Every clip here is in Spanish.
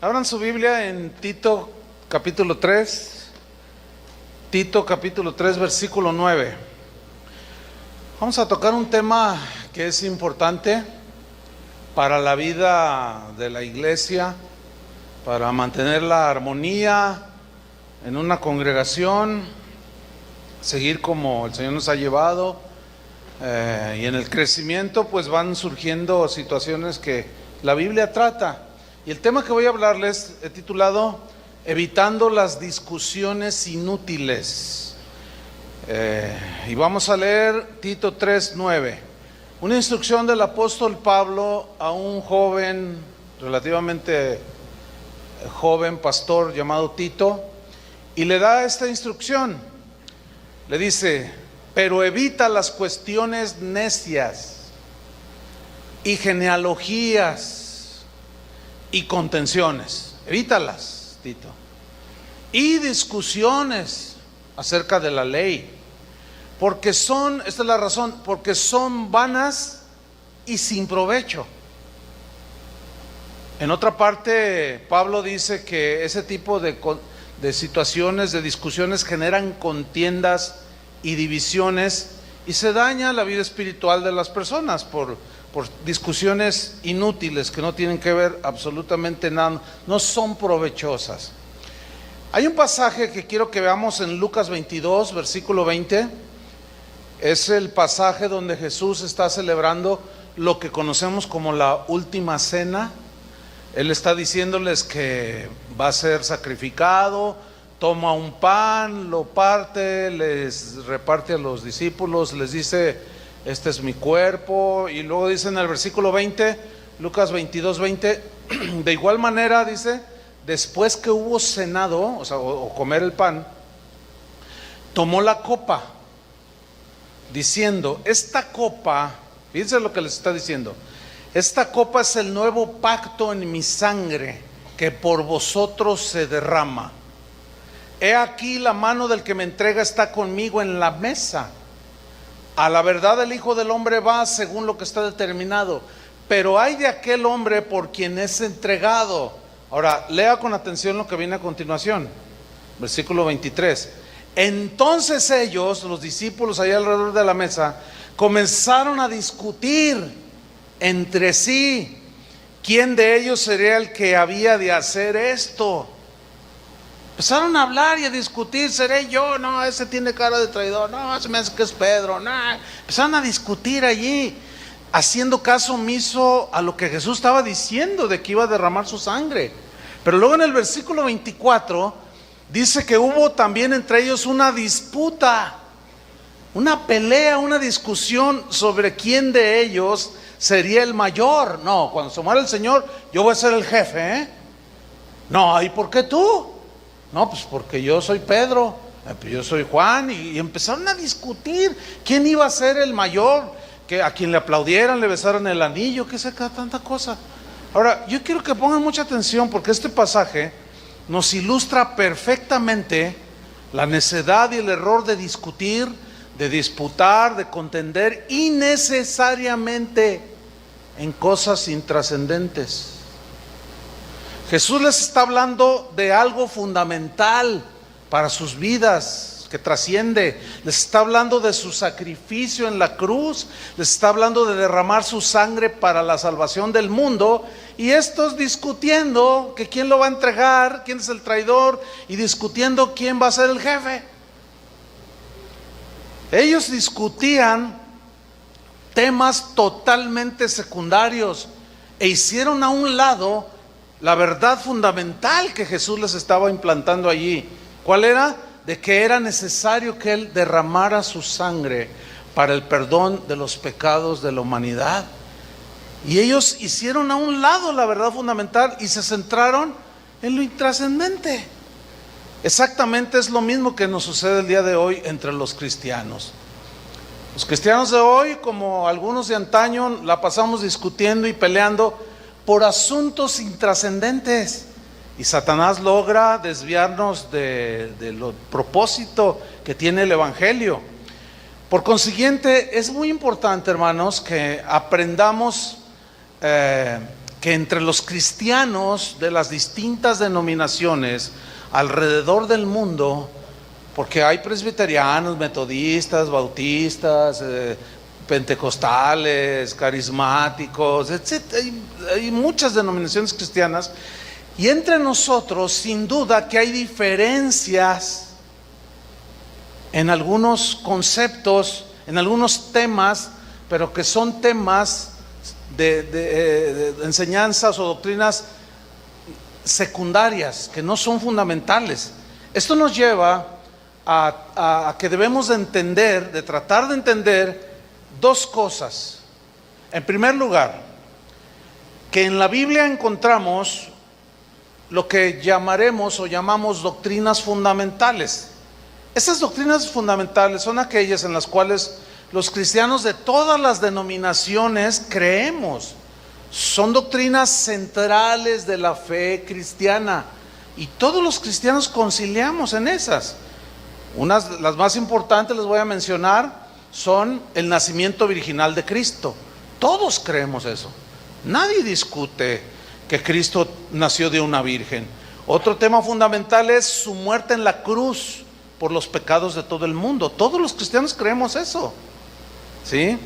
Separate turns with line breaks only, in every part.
Abran su Biblia en Tito capítulo 3, Tito capítulo 3 versículo 9. Vamos a tocar un tema que es importante para la vida de la iglesia, para mantener la armonía en una congregación, seguir como el Señor nos ha llevado, y en el crecimiento pues van surgiendo situaciones que la Biblia trata. Y el tema que voy a hablarles he titulado Evitando las discusiones inútiles. Y vamos a leer Tito 3:9, una instrucción del apóstol Pablo a un joven, relativamente joven pastor llamado Tito, y le da esta instrucción. Le dice: pero evita las cuestiones necias y genealogías y contenciones. Evítalas, Tito. Y discusiones acerca de la ley, porque son, esta es la razón, porque son vanas y sin provecho. En otra parte, Pablo dice que ese tipo de situaciones, de discusiones, generan contiendas y divisiones, y se daña la vida espiritual de las personas por discusiones inútiles que no tienen que ver absolutamente nada, no son provechosas. Hay un pasaje que quiero que veamos en Lucas 22, versículo 20. Es el pasaje donde Jesús está celebrando lo que conocemos como la última cena. Él está diciéndoles que va a ser sacrificado, toma un pan, lo parte, les reparte a los discípulos, les dice: este es mi cuerpo. Y luego dice en el versículo 20, Lucas 22, 20, de igual manera dice, después que hubo cenado, o comer el pan, tomó la copa, diciendo: esta copa, fíjense lo que les está diciendo, esta copa es el nuevo pacto en mi sangre, que por vosotros se derrama. He aquí la mano del que me entrega está conmigo en la mesa. A la verdad el Hijo del Hombre va según lo que está determinado, pero hay de aquel hombre por quien es entregado. Ahora, lea con atención lo que viene a continuación, versículo 23. Entonces ellos, los discípulos allá alrededor de la mesa, comenzaron a discutir entre sí quién de ellos sería el que había de hacer esto. Empezaron a hablar y a discutir: ¿seré yo? No, ese tiene cara de traidor. No, se me hace que es Pedro. No. Empezaron a discutir allí, haciendo caso omiso a lo que Jesús estaba diciendo de que iba a derramar su sangre. Pero luego en el versículo 24 dice que hubo también entre ellos una disputa, una pelea, una discusión sobre quién de ellos sería el mayor. No, cuando se muera el Señor, yo voy a ser el jefe, No, ¿y por qué tú? No, pues porque yo soy Pedro, pues yo soy Juan, y empezaron a discutir quién iba a ser el mayor, que a quien le aplaudieran, le besaran el anillo, que se tanta cosa. Ahora, yo quiero que pongan mucha atención, porque este pasaje nos ilustra perfectamente la necedad y el error de discutir, de disputar, de contender innecesariamente en cosas intrascendentes. Jesús les está hablando de algo fundamental para sus vidas, que trasciende. Les está hablando de su sacrificio en la cruz, les está hablando de derramar su sangre para la salvación del mundo, y estos discutiendo que quién lo va a entregar, quién es el traidor, y discutiendo quién va a ser el jefe. Ellos discutían temas totalmente secundarios e hicieron a un lado la verdad fundamental que Jesús les estaba implantando allí. ¿Cuál era? De que era necesario que Él derramara su sangre para el perdón de los pecados de la humanidad. Y ellos hicieron a un lado la verdad fundamental y se centraron en lo intrascendente. Exactamente es lo mismo que nos sucede el día de hoy entre los cristianos. Los cristianos de hoy, como algunos de antaño, la pasamos discutiendo y peleando por asuntos intrascendentes, y Satanás logra desviarnos de lo propósito que tiene el Evangelio. Por consiguiente, es muy importante, hermanos, que aprendamos que entre los cristianos de las distintas denominaciones alrededor del mundo, porque hay presbiterianos, metodistas, bautistas, pentecostales, carismáticos, etc. Hay muchas denominaciones cristianas, y entre nosotros sin duda que hay diferencias en algunos conceptos, en algunos temas, pero que son temas de enseñanzas o doctrinas secundarias, que no son fundamentales. Esto nos lleva a que debemos de entender, de tratar de entender dos cosas. En primer lugar, que en la Biblia encontramos lo que llamaremos o llamamos doctrinas fundamentales. Estas doctrinas fundamentales son aquellas en las cuales los cristianos de todas las denominaciones creemos. Son doctrinas centrales de la fe cristiana, y todos los cristianos conciliamos en esas. Las más importantes les voy a mencionar son el nacimiento virginal de Cristo. Todos creemos eso. Nadie discute que Cristo nació de una virgen. Otro tema fundamental es su muerte en la cruz por los pecados de todo el mundo. Todos los cristianos creemos eso, ¿sí?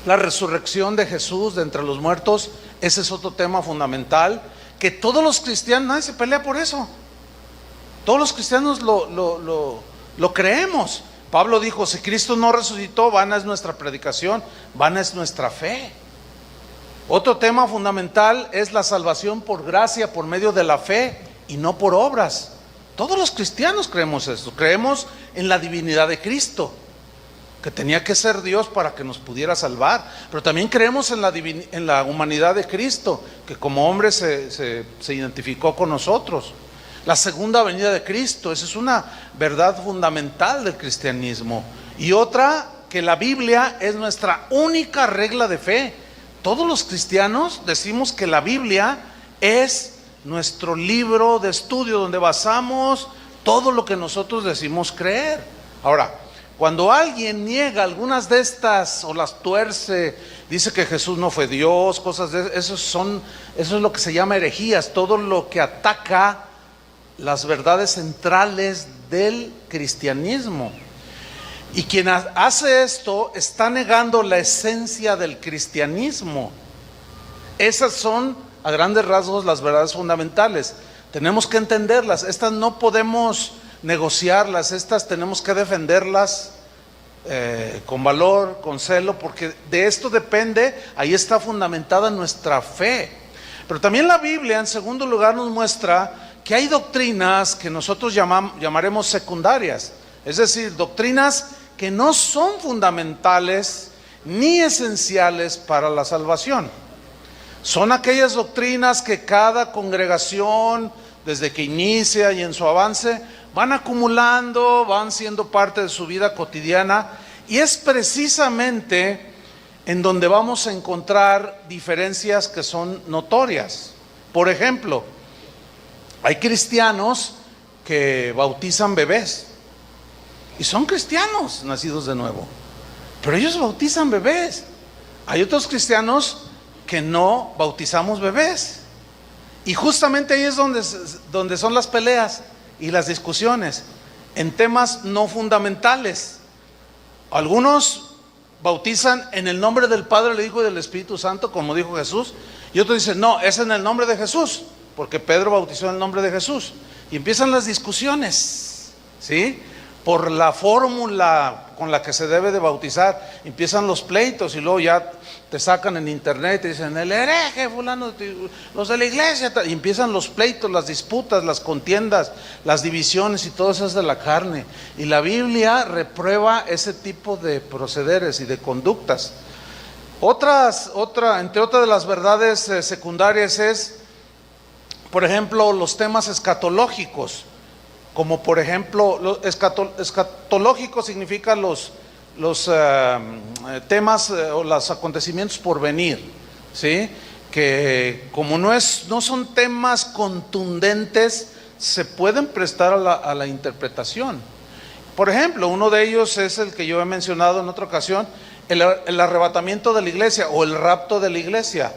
La resurrección de Jesús de entre los muertos, ese es otro tema fundamental, que todos los cristianos, nadie se pelea por eso. Todos los cristianos lo creemos. Pablo dijo, si Cristo no resucitó, vana es nuestra predicación, vana es nuestra fe. Otro tema fundamental es la salvación por gracia, por medio de la fe y no por obras. Todos los cristianos creemos esto. Creemos en la divinidad de Cristo, que tenía que ser Dios para que nos pudiera salvar. Pero también creemos en la humanidad de Cristo, que como hombre se identificó con nosotros. La segunda venida de Cristo, esa es una verdad fundamental del cristianismo. Y otra, que la Biblia es nuestra única regla de fe. Todos los cristianos decimos que la Biblia es nuestro libro de estudio donde basamos todo lo que nosotros decimos creer. Ahora, cuando alguien niega algunas de estas o las tuerce, dice que Jesús no fue Dios, cosas de eso es lo que se llama herejías, todo lo que ataca las verdades centrales del cristianismo. Y quien hace esto está negando la esencia del cristianismo. Esas son a grandes rasgos las verdades fundamentales. Tenemos que entenderlas. Estas no podemos negociarlas, estas tenemos que defenderlas con valor, con celo, porque de esto depende, ahí está fundamentada nuestra fe. Pero también la Biblia, en segundo lugar, nos muestra que hay doctrinas que nosotros llamaremos secundarias, es decir, doctrinas que no son fundamentales ni esenciales para la salvación. Son aquellas doctrinas que cada congregación, desde que inicia y en su avance, van acumulando, van siendo parte de su vida cotidiana, y es precisamente en donde vamos a encontrar diferencias que son notorias. Por ejemplo, hay cristianos que bautizan bebés, y son cristianos nacidos de nuevo, pero ellos bautizan bebés. Hay otros cristianos que no bautizamos bebés, y justamente ahí es donde son las peleas y las discusiones en temas no fundamentales. Algunos bautizan en el nombre del Padre, del Hijo y del Espíritu Santo, como dijo Jesús, y otros dicen, no, es en el nombre de Jesús, porque Pedro bautizó en el nombre de Jesús. Y empiezan las discusiones, ¿sí? Por la fórmula con la que se debe de bautizar. Empiezan los pleitos, y luego ya te sacan en internet y te dicen, el hereje fulano, los de la iglesia, y empiezan los pleitos, las disputas, las contiendas, las divisiones, y todo eso es de la carne. Y la Biblia reprueba ese tipo de procederes y de conductas. Entre otras de las verdades secundarias es, por ejemplo, los temas escatológicos. Como por ejemplo, escatológico significa los temas o los acontecimientos por venir, ¿sí? Que como no son temas contundentes, se pueden prestar a la interpretación. Por ejemplo, uno de ellos es el que yo he mencionado en otra ocasión, el arrebatamiento de la iglesia o el rapto de la iglesia.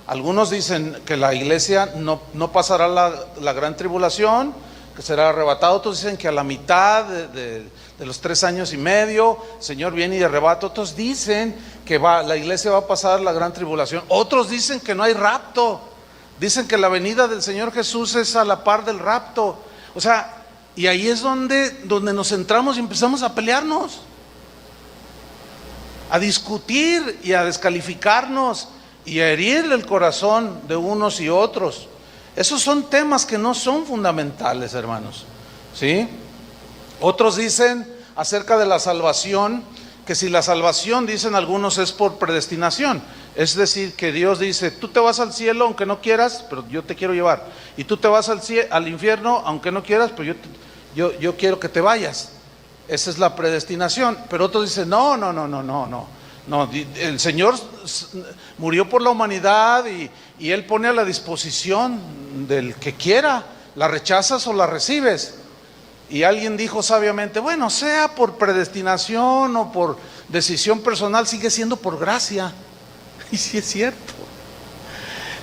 Algunos dicen que la iglesia no pasará la gran tribulación, que será arrebatado. Otros dicen que a la mitad de los 3 años y medio el Señor viene y arrebata. Otros dicen que la iglesia va a pasar la gran tribulación. Otros dicen que no hay rapto. Dicen que la venida del Señor Jesús es a la par del rapto. O sea, y ahí es donde nos centramos y empezamos a pelearnos, a discutir y a descalificarnos y a herir el corazón de unos y otros. Esos son temas que no son fundamentales, hermanos, ¿sí? Otros dicen acerca de la salvación, que si la salvación, dicen algunos, es por predestinación. Es decir, que Dios dice, tú te vas al cielo aunque no quieras, pero yo te quiero llevar. Y tú te vas al infierno aunque no quieras, pero yo quiero que te vayas. Esa es la predestinación. Pero otros dicen, no, el Señor murió por la humanidad y Él pone a la disposición del que quiera. ¿La rechazas o la recibes? Y alguien dijo sabiamente, bueno, sea por predestinación o por decisión personal, sigue siendo por gracia. Y sí es cierto.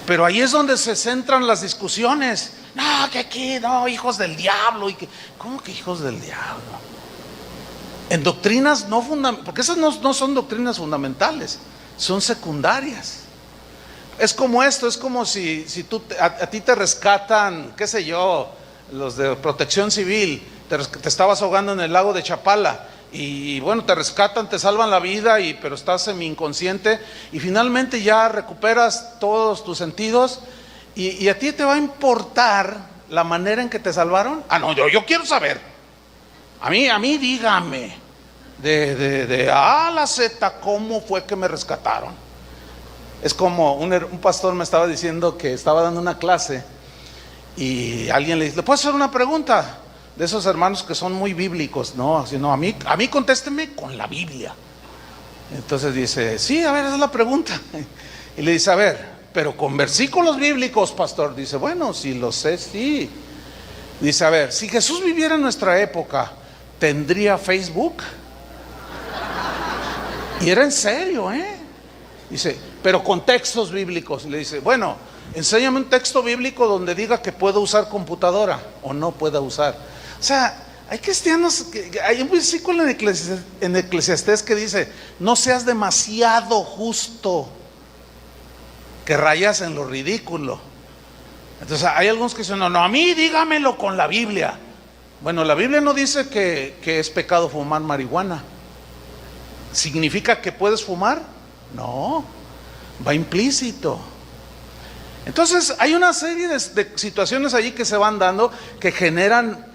Pero ahí es donde se centran las discusiones. No, que aquí, no, hijos del diablo. ¿Cómo que hijos del diablo? En doctrinas no fundamentales, porque esas no son doctrinas fundamentales, son secundarias. Es como esto, es como si a ti te rescatan, qué sé yo, los de Protección Civil, te estabas ahogando en el lago de Chapala y bueno, te rescatan, te salvan la vida, pero estás semi inconsciente y finalmente ya recuperas todos tus sentidos y a ti te va a importar la manera en que te salvaron. No, yo quiero saber. A mí dígame de A a la Z cómo fue que me rescataron. Es como un pastor me estaba diciendo que estaba dando una clase y alguien le dice, ¿le puedo hacer una pregunta? De esos hermanos que son muy bíblicos, no, así no, a mí contésteme con la Biblia. Entonces dice, sí, a ver, esa es la pregunta. Y le dice, a ver, pero con versículos bíblicos, pastor. Dice, bueno, si lo sé, sí. Dice, a ver, si Jesús viviera en nuestra época, ¿tendría Facebook? Y era en serio, Dice, pero con textos bíblicos. Y le dice, bueno, enséñame un texto bíblico donde diga que puedo usar computadora o no pueda usar. O sea, hay cristianos, hay un versículo en Eclesiastés que dice, no seas demasiado justo, que rayas en lo ridículo. Entonces hay algunos que dicen, no, a mí dígamelo con la Biblia. Bueno, la Biblia no dice que es pecado fumar marihuana. ¿Significa que puedes fumar? No, va implícito. Entonces hay una serie de situaciones allí que se van dando que generan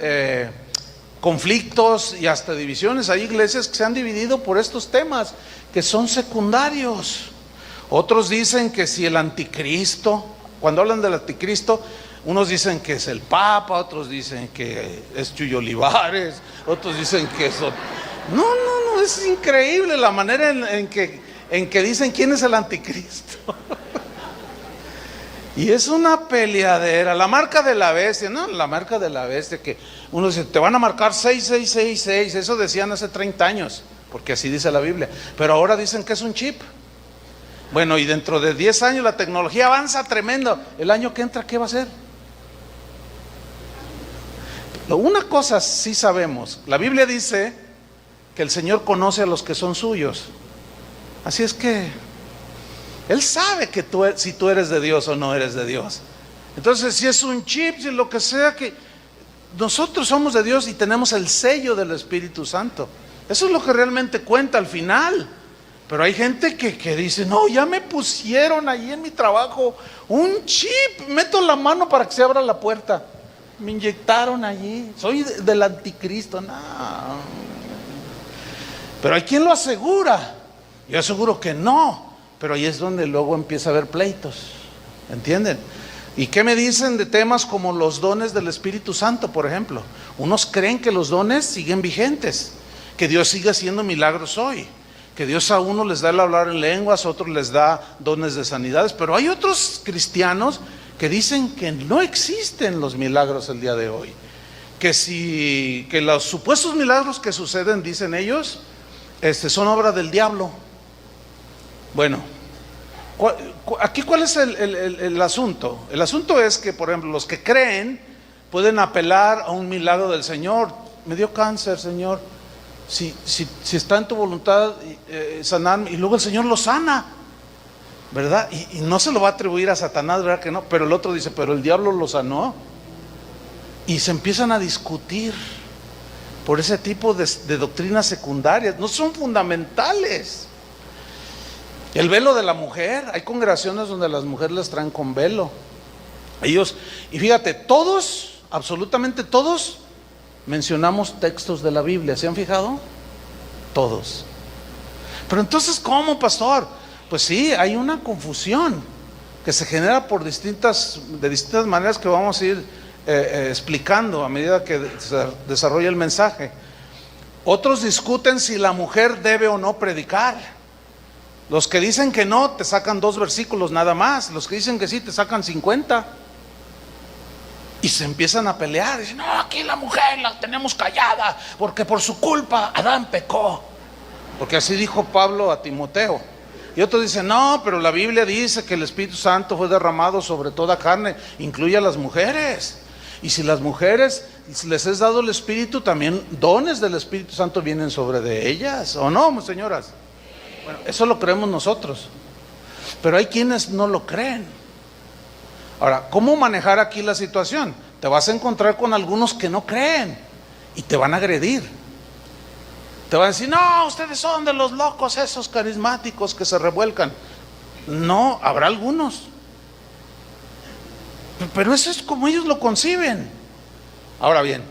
conflictos y hasta divisiones. Hay iglesias que se han dividido por estos temas que son secundarios. Otros dicen que si el anticristo, cuando hablan del anticristo, unos dicen que es el Papa, otros dicen que es Chuy Olivares, otros dicen que eso. No, es increíble la manera en que dicen quién es el anticristo. Y es una peleadera. La marca de la bestia, ¿no? La marca de la bestia, que uno dice, te van a marcar 6666. Eso decían hace 30 años, porque así dice la Biblia. Pero ahora dicen que es un chip. Bueno, y dentro de 10 años la tecnología avanza tremendo. El año que entra, ¿qué va a ser? Una cosa sí sabemos. La Biblia dice que el Señor conoce a los que son suyos. Así es que Él sabe que si tú eres de Dios o no eres de Dios. Entonces, si es un chip, si lo que sea, que nosotros somos de Dios y tenemos el sello del Espíritu Santo. Eso es lo que realmente cuenta al final. Pero hay gente que dice, no, ya me pusieron ahí en mi trabajo un chip, meto la mano para que se abra la puerta. Me inyectaron allí, soy del anticristo. No. Pero hay quien lo asegura. Yo aseguro que no. Pero ahí es donde luego empieza a haber pleitos, ¿entienden? ¿Y qué me dicen de temas como los dones del Espíritu Santo, por ejemplo? Unos creen que los dones siguen vigentes, que Dios sigue haciendo milagros hoy, que Dios a uno les da el hablar en lenguas, a otros les da dones de sanidades, pero hay otros cristianos que dicen que no existen los milagros el día de hoy, que los supuestos milagros que suceden, dicen ellos, son obra del diablo. Bueno, Aquí, ¿cuál es el asunto? El asunto es que, por ejemplo, los que creen pueden apelar a un milagro del Señor. Me dio cáncer, Señor. Si está en tu voluntad sanarme, y luego el Señor lo sana, ¿verdad? Y no se lo va a atribuir a Satanás, ¿verdad que no? Pero el otro dice, pero el diablo lo sanó. Y se empiezan a discutir por ese tipo de doctrinas secundarias. No son fundamentales. El velo de la mujer, hay congregaciones donde las mujeres las traen con velo. Y fíjate, todos, absolutamente todos, mencionamos textos de la Biblia. ¿Se han fijado? Todos. Pero entonces, ¿cómo, pastor? Pues sí, hay una confusión que se genera de distintas maneras que vamos a ir explicando a medida que se desarrolla el mensaje. Otros discuten si la mujer debe o no predicar. Los que dicen que no, te sacan 2 versículos nada más. Los que dicen que sí, te sacan 50. Y se empiezan a pelear. Dicen, no, aquí la mujer la tenemos callada, porque por su culpa Adán pecó. Porque así dijo Pablo a Timoteo. Y otros dicen, no, pero la Biblia dice que el Espíritu Santo fue derramado sobre toda carne, incluye a las mujeres. Y si las mujeres les es dado el Espíritu, también dones del Espíritu Santo vienen sobre de ellas. ¿O no, señoras? Bueno, eso lo creemos nosotros. Pero hay quienes no lo creen. Ahora, ¿cómo manejar aquí la situación? Te vas a encontrar con algunos que no creen y te van a agredir. Te van a decir, no, ustedes son de los locos esos carismáticos que se revuelcan. No, habrá algunos. Pero eso es como ellos lo conciben. Ahora bien,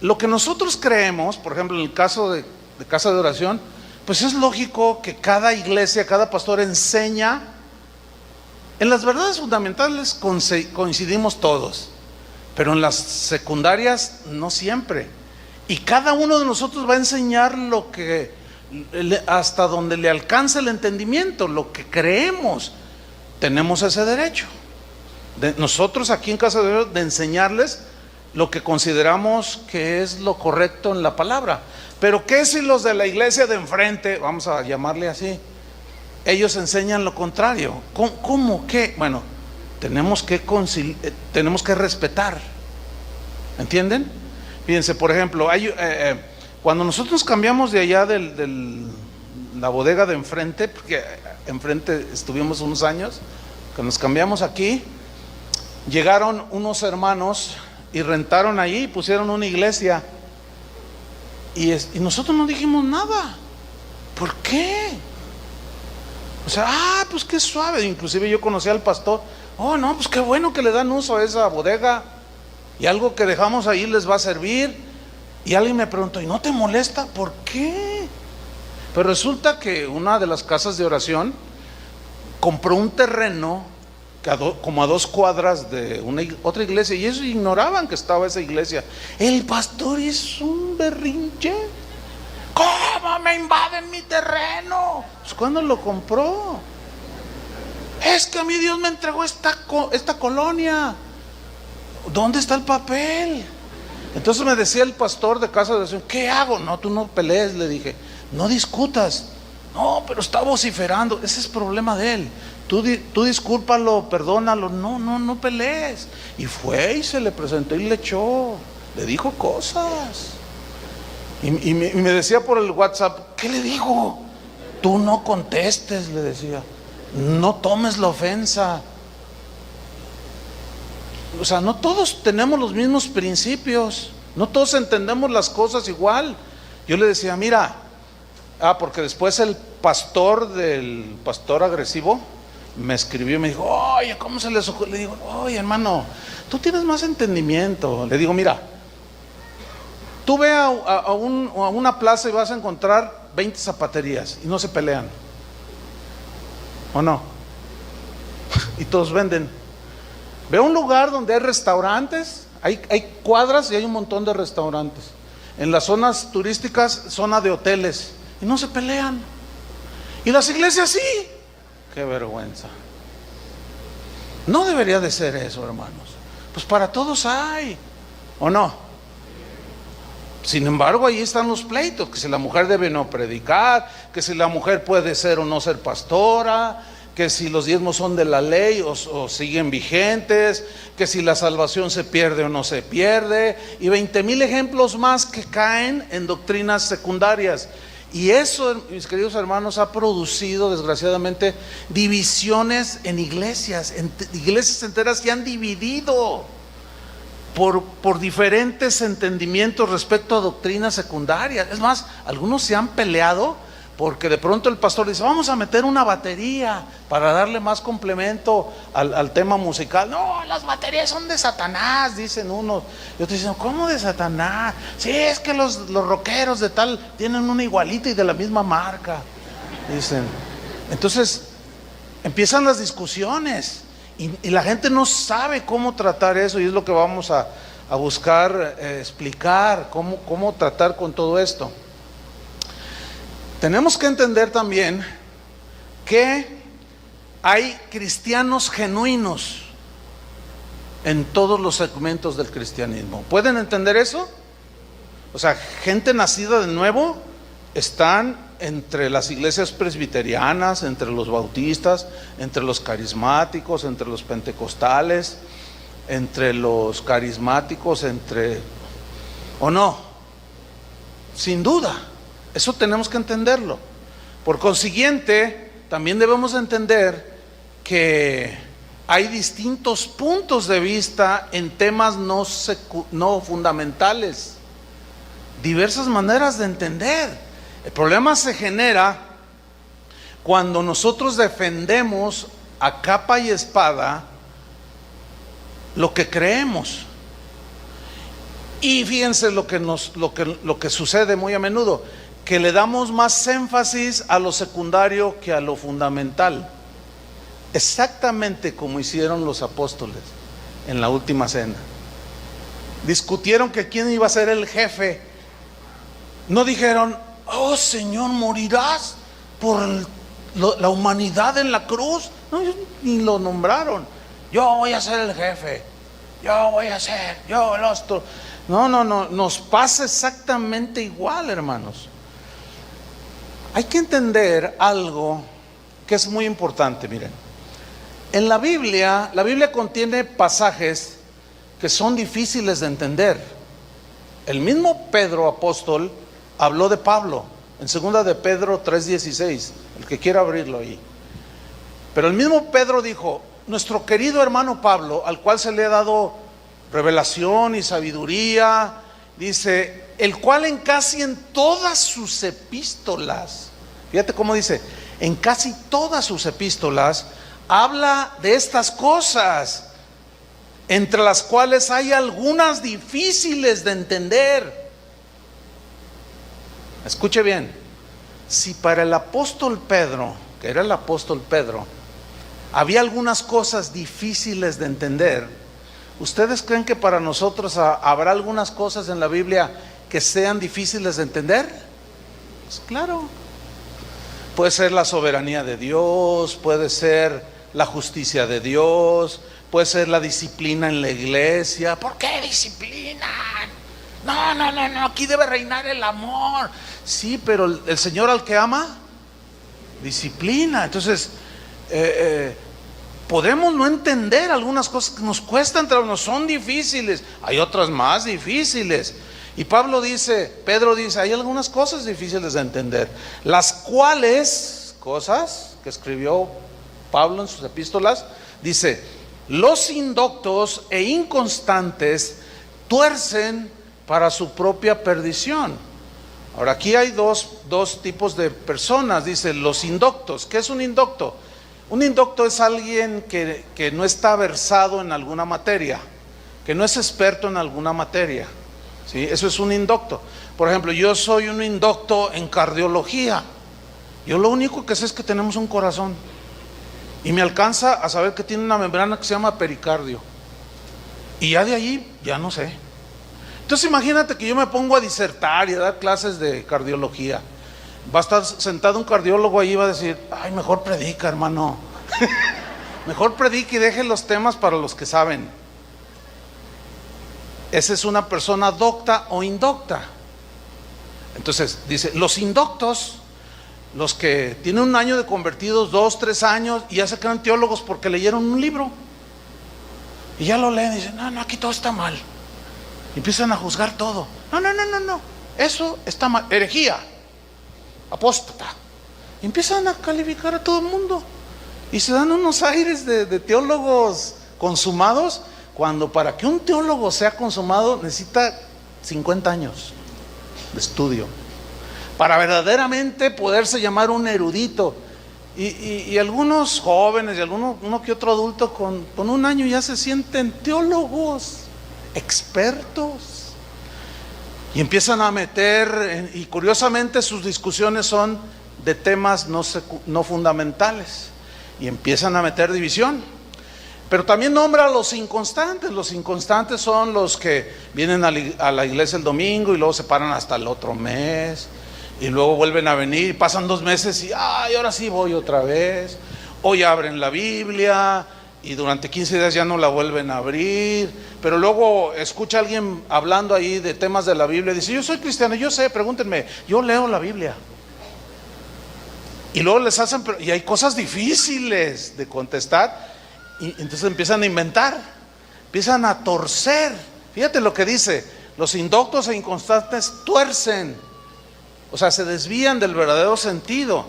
lo que nosotros creemos, por ejemplo, en el caso de casa de oración, pues es lógico que cada iglesia, cada pastor enseña. En las verdades fundamentales coincidimos todos, pero en las secundarias no siempre. Y cada uno de nosotros va a enseñar lo que, hasta donde le alcance el entendimiento, lo que creemos. Tenemos ese derecho. Nosotros aquí en Casa de Dios, de enseñarles lo que consideramos que es lo correcto en la palabra. Pero ¿qué si los de la iglesia de enfrente, vamos a llamarle así, ellos enseñan lo contrario? ¿Cómo qué? Bueno, tenemos que respetar. ¿Entienden? Fíjense, por ejemplo, cuando nosotros cambiamos de allá de la bodega de enfrente, porque enfrente estuvimos unos años, que nos cambiamos aquí, llegaron unos hermanos y rentaron ahí y pusieron una iglesia. Y nosotros no dijimos nada. ¿Por qué? O sea, pues qué suave. Inclusive yo conocí al pastor. Oh, no, pues qué bueno que le dan uso a esa bodega. Y algo que dejamos ahí les va a servir. Y alguien me preguntó, ¿y no te molesta? ¿Por qué? Pero resulta que una de las casas de oración compró un terreno como a 2 cuadras de otra iglesia, y ellos ignoraban que estaba esa iglesia. El pastor hizo un berrinche. ¿Cómo me invaden mi terreno? Pues ¿cuándo lo compró? Es que a mí Dios me entregó esta colonia. ¿Dónde está el papel? Entonces me decía el pastor de casa de oración, ¿qué hago? No, tú no pelees, le dije, no discutas. No, pero está vociferando. Ese es problema de él. Tú discúlpalo, perdónalo. No pelees. Y fue y se le presentó y le echó, le dijo cosas. Y me decía por el WhatsApp, ¿qué le digo? Tú no contestes, le decía. No tomes la ofensa. O sea, no todos tenemos los mismos principios. No todos entendemos las cosas igual. Yo le decía, mira, porque después el pastor del pastor agresivo me escribió y me dijo, oye, ¿cómo se les ocurre? Le digo, oye, hermano, tú tienes más entendimiento. Le digo, mira, tú ve a una plaza y vas a encontrar 20 zapaterías y no se pelean, ¿o no? Y todos venden. Ve a un lugar donde hay restaurantes, hay cuadras y hay un montón de restaurantes. En las zonas turísticas, zona de hoteles, y no se pelean. Y las iglesias sí. Qué vergüenza. No debería de ser eso, hermanos. Pues para todos hay, ¿o no? Sin embargo, ahí están los pleitos, que si la mujer debe no predicar, que si la mujer puede ser o no ser pastora, que si los diezmos son de la ley o siguen vigentes, que si la salvación se pierde o no se pierde, y 20,000 ejemplos más que caen en doctrinas secundarias. Y eso, mis queridos hermanos, ha producido desgraciadamente divisiones en iglesias enteras se han dividido por diferentes entendimientos respecto a doctrinas secundarias. Es más, algunos se han peleado porque de pronto el pastor dice: vamos a meter una batería para darle más complemento al tema musical. No, las baterías son de Satanás, dicen unos. Y otros dicen: ¿cómo de Satanás? Sí, es que los rockeros de tal tienen una igualita y de la misma marca, dicen. Entonces empiezan las discusiones y la gente no sabe cómo tratar eso, y es lo que vamos a buscar explicar, cómo tratar con todo esto. Tenemos que entender también que hay cristianos genuinos en todos los segmentos del cristianismo. ¿Pueden entender eso? O sea, gente nacida de nuevo están entre las iglesias presbiterianas, entre los bautistas, entre los carismáticos, entre los pentecostales, entre los carismáticos, ¿o no? Sin duda. Eso tenemos que entenderlo. Por consiguiente, también debemos entender que hay distintos puntos de vista en temas no fundamentales, diversas maneras de entender. El problema se genera cuando nosotros defendemos a capa y espada lo que creemos. Y fíjense lo que sucede muy a menudo, que le damos más énfasis a lo secundario que a lo fundamental. Exactamente como hicieron los apóstoles en la última cena. Discutieron que quién iba a ser el jefe. No dijeron: oh Señor, morirás por la humanidad en la cruz. No, ni lo nombraron. Yo voy a ser el jefe, yo el otro. No, nos pasa exactamente igual, hermanos. Hay que entender algo que es muy importante. Miren, en la Biblia contiene pasajes que son difíciles de entender. El mismo Pedro apóstol habló de Pablo en 2 de Pedro 3:16, el que quiera abrirlo ahí. Pero el mismo Pedro dijo: nuestro querido hermano Pablo, al cual se le ha dado revelación y sabiduría, dice, el cual en todas sus epístolas, fíjate cómo dice, en casi todas sus epístolas habla de estas cosas, entre las cuales hay algunas difíciles de entender. Escuche bien, si para el apóstol Pedro, que era el apóstol Pedro, había algunas cosas difíciles de entender, ¿ustedes creen que para nosotros habrá algunas cosas en la Biblia que sean difíciles de entender? Pues claro. Puede ser la soberanía de Dios, puede ser la justicia de Dios, puede ser la disciplina en la iglesia. ¿Por qué disciplina? No, aquí debe reinar el amor. Sí, pero el Señor al que ama, disciplina. Entonces, podemos no entender algunas cosas que nos cuestan, no son difíciles, hay otras más difíciles. Y Pedro dice, hay algunas cosas difíciles de entender, las cuales, cosas que escribió Pablo en sus epístolas, dice, los indoctos e inconstantes tuercen para su propia perdición. Ahora, aquí hay dos tipos de personas. Dice, los indoctos. ¿Qué es un indocto? Un indocto es alguien que no está versado en alguna materia, que no es experto en alguna materia, ¿sí? Eso es un indocto. Por ejemplo, yo soy un indocto en cardiología. Yo lo único que sé es que tenemos un corazón, y me alcanza a saber que tiene una membrana que se llama pericardio, y ya de allí ya no sé. Entonces imagínate que yo me pongo a disertar y a dar clases de cardiología. Va a estar sentado un cardiólogo ahí y va a decir, ay, mejor predica, hermano. Mejor predica y deje los temas para los que saben. Esa es una persona docta o indocta. Entonces dice, los indoctos los que tienen 1 año de convertidos, 2, 3 años, y ya se quedan teólogos porque leyeron un libro. Y ya lo leen y dicen, no, aquí todo está mal. Y empiezan a juzgar todo. No, eso está mal, herejía, apóstata. Y empiezan a calificar a todo el mundo. Y se dan unos aires de teólogos consumados, cuando para que un teólogo sea consumado necesita 50 años de estudio para verdaderamente poderse llamar un erudito. Y algunos jóvenes y uno que otro adulto con 1 año ya se sienten teólogos, expertos, y empiezan a meter, y curiosamente sus discusiones son de temas no fundamentales, y empiezan a meter división. Pero también nombra a los inconstantes. Los inconstantes son los que vienen a la iglesia el domingo y luego se paran hasta el otro mes, y luego vuelven a venir, pasan 2 meses y ahora sí voy otra vez. Hoy abren la Biblia y durante 15 días ya no la vuelven a abrir, pero luego escucha a alguien hablando ahí de temas de la Biblia y dice, yo soy cristiano, yo sé, pregúntenme, yo leo la Biblia. Y luego les hacen, y hay cosas difíciles de contestar, y entonces empiezan a inventar, empiezan a torcer. Fíjate lo que dice, los indoctos e inconstantes tuercen, o sea, se desvían del verdadero sentido,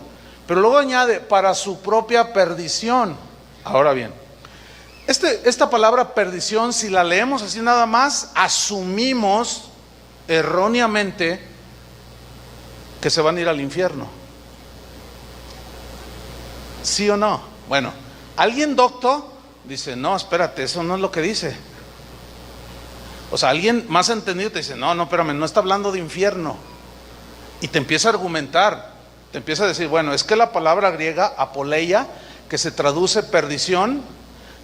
pero luego añade, para su propia perdición. Ahora bien, esta palabra perdición, si la leemos así nada más, asumimos erróneamente que se van a ir al infierno. ¿Sí o no? Bueno, alguien docto dice, no, espérate, eso no es lo que dice. O sea, alguien más entendido te dice, no, espérame, no está hablando de infierno. Y te empieza a argumentar, te empieza a decir, bueno, es que la palabra griega apoleia, que se traduce perdición,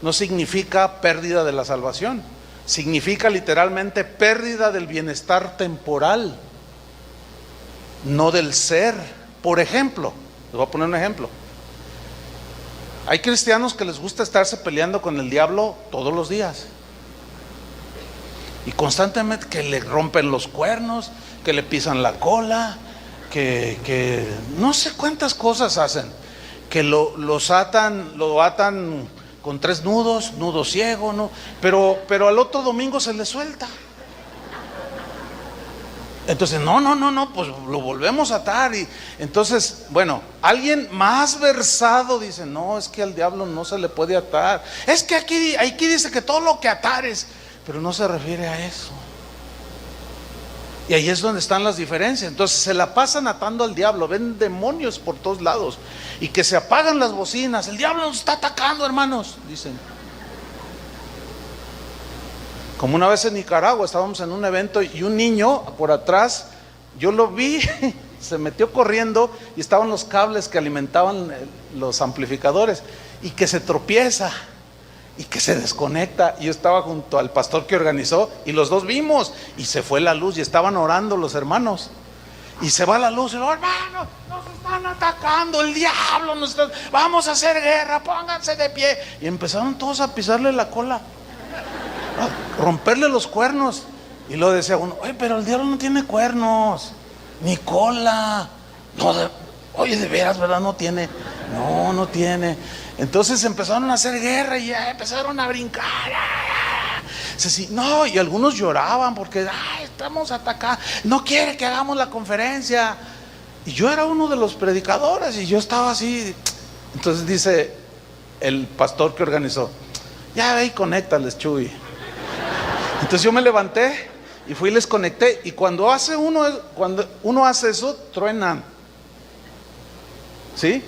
no significa pérdida de la salvación, significa literalmente pérdida del bienestar temporal, no del ser. Por ejemplo, les voy a poner un ejemplo. Hay cristianos que les gusta estarse peleando con el diablo todos los días, y constantemente que le rompen los cuernos, que le pisan la cola, que no sé cuántas cosas hacen, que lo atan con 3 nudos, nudo ciego, ¿no? Pero al otro domingo se le suelta. Entonces, no, pues lo volvemos a atar. Y entonces, bueno, alguien más versado dice, no, es que al diablo no se le puede atar. Es que aquí dice que todo lo que atares, pero no se refiere a eso. Y ahí es donde están las diferencias. Entonces se la pasan atando al diablo, ven demonios por todos lados, y que se apagan las bocinas, el diablo nos está atacando, hermanos, dicen. Como una vez en Nicaragua, estábamos en un evento y un niño por atrás, yo lo vi, se metió corriendo y estaban los cables que alimentaban los amplificadores, y que se tropieza y que se desconecta. Yo estaba junto al pastor que organizó y los dos vimos, y se fue la luz y estaban orando los hermanos, y se va la luz y los hermanos, nos están atacando, el diablo nos está, vamos a hacer guerra, pónganse de pie. Y empezaron todos a pisarle la cola, a romperle los cuernos, y luego decía uno, oye, pero el diablo no tiene cuernos ni cola. No, oye, de veras, ¿verdad? No tiene. Entonces empezaron a hacer guerra y ya empezaron a brincar. No, y algunos lloraban porque estamos atacados, no quiere que hagamos la conferencia. Y yo era uno de los predicadores y yo estaba así. Entonces dice el pastor que organizó, ya ve y conéctales, Chuy. Entonces yo me levanté y fui y les conecté, y cuando uno hace eso, truenan, ¿sí?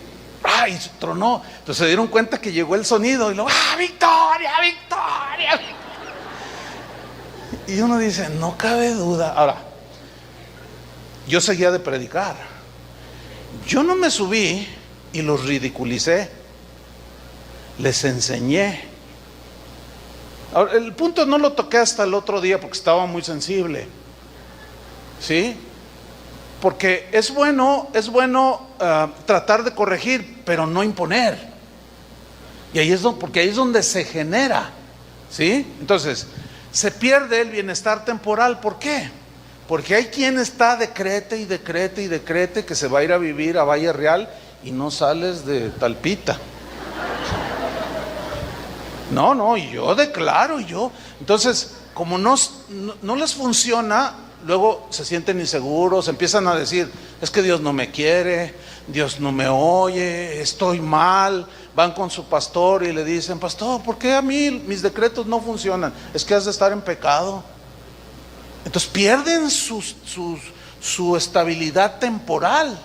Y tronó. Entonces se dieron cuenta que llegó el sonido y luego, victoria, victoria. Y uno dice, no cabe duda. Ahora, yo seguía de predicar, yo no me subí y los ridiculicé, les enseñé. Ahora, el punto no lo toqué hasta el otro día porque estaba muy sensible, ¿sí? Porque es bueno tratar de corregir, pero no imponer. Y ahí porque ahí es donde se genera, ¿sí? Entonces, se pierde el bienestar temporal. ¿Por qué? Porque hay quien está decrete y decrete y decrete que se va a ir a vivir a Valle Real y no sales de Talpita. No, y yo declaro, Entonces, como no les funciona, luego se sienten inseguros, empiezan a decir, es que Dios no me quiere, Dios no me oye, estoy mal. Van con su pastor y le dicen, pastor, ¿por qué a mí mis decretos no funcionan? Es que has de estar en pecado. Entonces pierden su estabilidad temporal.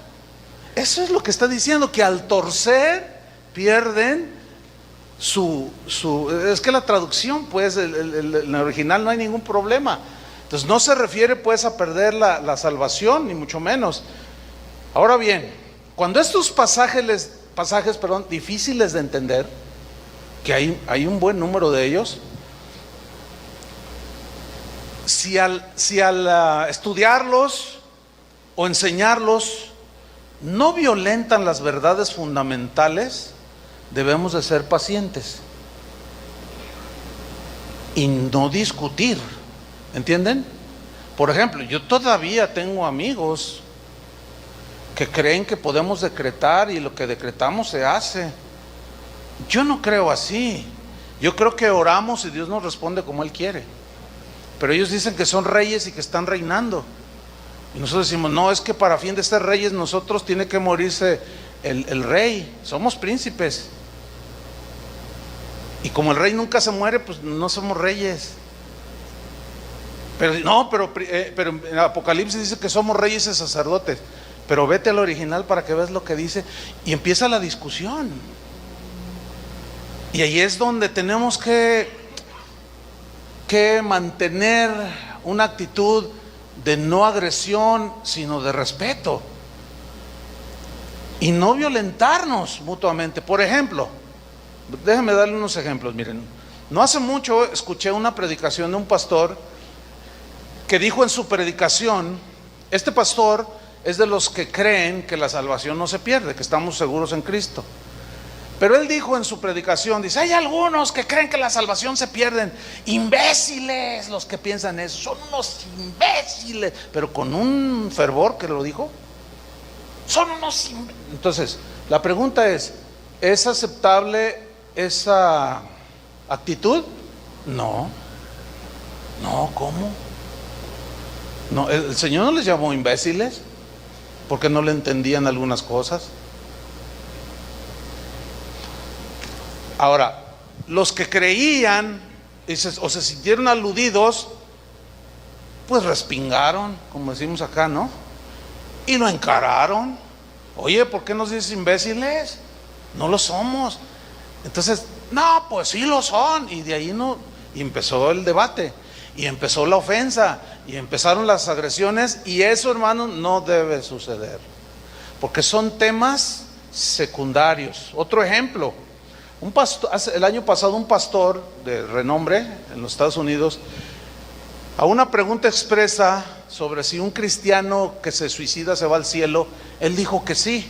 Eso es lo que está diciendo, que al torcer pierden es que la traducción, pues, en el original no hay ningún problema. Entonces no se refiere pues a perder la salvación, ni mucho menos. Ahora bien, cuando estos pasajes, difíciles de entender, que hay un buen número de ellos, si al estudiarlos o enseñarlos no violentan las verdades fundamentales, debemos de ser pacientes y no discutir. ¿Entienden? Por ejemplo, yo todavía tengo amigos que creen que podemos decretar y lo que decretamos se hace. Yo no creo así. Yo creo que oramos y Dios nos responde como Él quiere. Pero ellos dicen que son reyes y que están reinando. Y nosotros decimos, no, es que para fin de ser reyes nosotros tiene que morirse el rey. Somos príncipes. Y como el rey nunca se muere, pues no somos reyes. Pero en Apocalipsis dice que somos reyes y sacerdotes. Pero vete al original para que veas lo que dice. Y empieza la discusión. Y ahí es donde tenemos que mantener una actitud de no agresión, sino de respeto. Y no violentarnos mutuamente. Por ejemplo, déjenme darle unos ejemplos. Miren, no hace mucho escuché una predicación de un pastor que dijo en su predicación, este pastor es de los que creen que la salvación no se pierde, que estamos seguros en Cristo. Pero él dijo en su predicación, dice, hay algunos que creen que la salvación se pierden. Imbéciles los que piensan eso, son unos imbéciles. Pero con un fervor que lo dijo, son unos imbéciles. Entonces, la pregunta ¿es aceptable esa actitud? No, ¿cómo? No, el Señor no les llamó imbéciles porque no le entendían algunas cosas. Ahora, los que creían o se sintieron aludidos, pues respingaron, como decimos acá, ¿no? Y lo encararon. Oye, ¿por qué nos dices imbéciles? No lo somos. Entonces, no, pues sí lo son. Y de ahí y empezó el debate, y empezó la ofensa, y empezaron las agresiones. Y eso, hermanos, no debe suceder, porque son temas secundarios. Otro ejemplo, el año pasado un pastor de renombre en los Estados Unidos, a una pregunta expresa sobre si un cristiano que se suicida se va al cielo, él dijo que sí.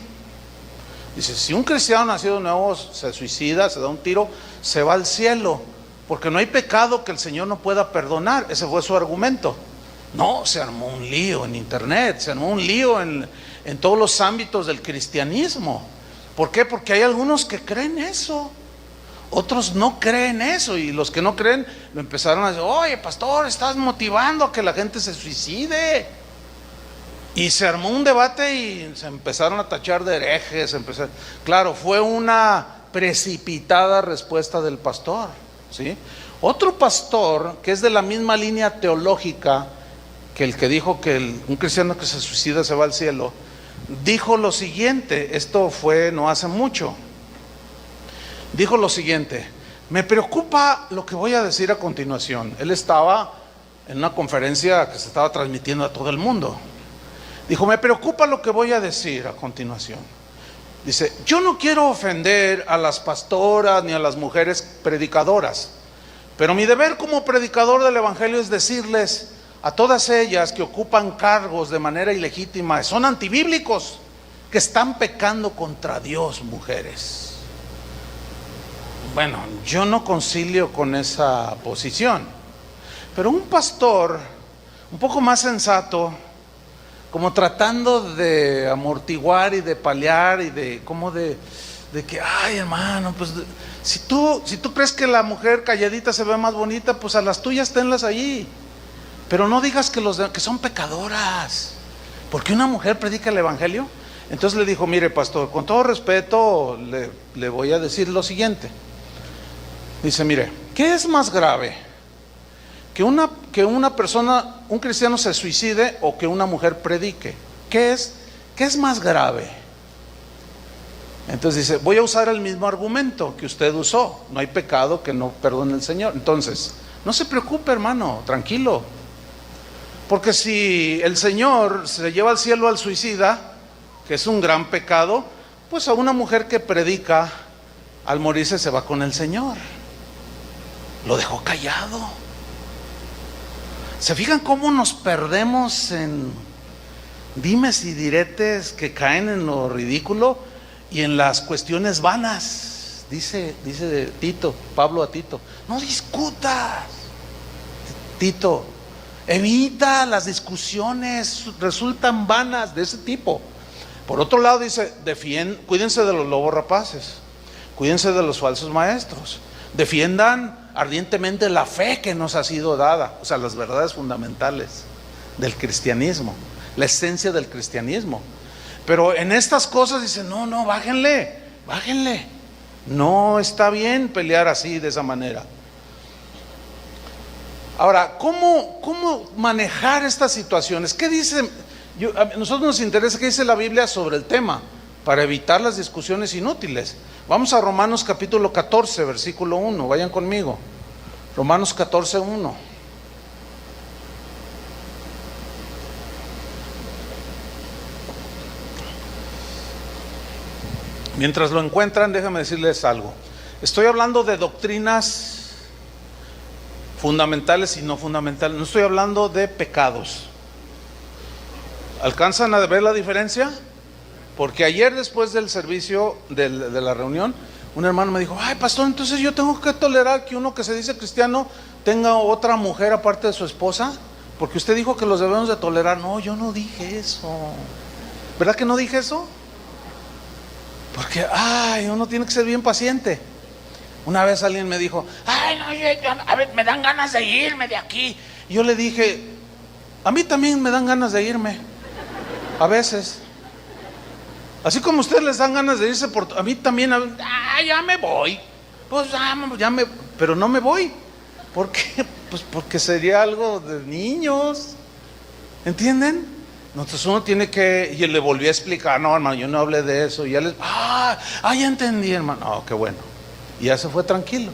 Dice, si un cristiano nacido de nuevo se suicida, se da un tiro, se va al cielo, porque no hay pecado que el Señor no pueda perdonar. Ese fue su argumento. No, se armó un lío en internet, se armó un lío en todos los ámbitos del cristianismo. ¿Por qué? Porque hay algunos que creen eso, otros no creen eso, y los que no creen lo empezaron a decir, oye pastor, estás motivando a que la gente se suicide. Y se armó un debate y se empezaron a tachar de herejes. Claro, fue una precipitada respuesta del pastor, ¿sí? Otro pastor que es de la misma línea teológica que el que dijo que un cristiano que se suicida se va al cielo, dijo lo siguiente. Esto fue no hace mucho. Dijo lo siguiente: me preocupa lo que voy a decir a continuación. Él estaba en una conferencia que se estaba transmitiendo a todo el mundo. Dijo, me preocupa lo que voy a decir a continuación. Dice, yo no quiero ofender a las pastoras ni a las mujeres predicadoras, pero mi deber como predicador del evangelio es decirles a todas ellas que ocupan cargos de manera ilegítima, son antibíblicos, que están pecando contra Dios, mujeres. Bueno, yo no concilio con esa posición, pero un pastor un poco más sensato, como tratando de amortiguar y de paliar y de como de que, ay hermano, pues si tú crees que la mujer calladita se ve más bonita, pues a las tuyas tenlas allí, pero no digas que son pecadoras, porque una mujer predica el evangelio. Entonces le dijo, mire pastor, con todo respeto le voy a decir lo siguiente. Dice, mire, ¿qué es más grave? Que una persona, un cristiano se suicide o que una mujer predique. ¿Qué es más grave? Entonces dice, voy a usar el mismo argumento que usted usó. No hay pecado que no perdone el Señor. Entonces, no se preocupe hermano, tranquilo. Porque si el Señor se lleva al cielo al suicida, que es un gran pecado, pues a una mujer que predica, al morirse se va con el Señor. Lo dejó callado. ¿Se fijan cómo nos perdemos en dimes y diretes que caen en lo ridículo y en las cuestiones vanas? Dice Tito, Pablo a Tito, no discutas, Tito, evita las discusiones, resultan vanas de ese tipo. Por otro lado dice, cuídense de los lobos rapaces, cuídense de los falsos maestros, defiendan ardientemente la fe que nos ha sido dada, o sea, las verdades fundamentales del cristianismo, la esencia del cristianismo. Pero en estas cosas dice, no, bájenle, no está bien pelear así, de esa manera. Ahora, ¿cómo manejar estas situaciones? ¿Qué dice? A nosotros nos interesa qué dice la Biblia sobre el tema, para evitar las discusiones inútiles. Vamos a Romanos capítulo 14, versículo 1, vayan conmigo. Romanos 14, 1. Mientras lo encuentran, déjenme decirles algo. Estoy hablando de doctrinas fundamentales y no fundamentales. No estoy hablando de pecados. ¿Alcanzan a ver la diferencia? Porque ayer, después del servicio de la reunión, un hermano me dijo, ay pastor, entonces yo tengo que tolerar que uno que se dice cristiano tenga otra mujer aparte de su esposa, porque usted dijo que los debemos de tolerar. No, yo no dije eso. ¿Verdad que no dije eso? Porque, uno tiene que ser bien paciente. Una vez alguien me dijo, ay no, a ver, me dan ganas de irme de aquí. Y yo le dije, a mí también me dan ganas de irme, a veces. Así como a ustedes les dan ganas de irse, a mí también, ya me voy. Pues pero no me voy. ¿Por qué? Pues porque sería algo de niños. ¿Entienden? Entonces uno tiene que, y le volví a explicar, no hermano, yo no hablé de eso. Y ya ya entendí hermano, qué bueno. Y ya se fue tranquilo.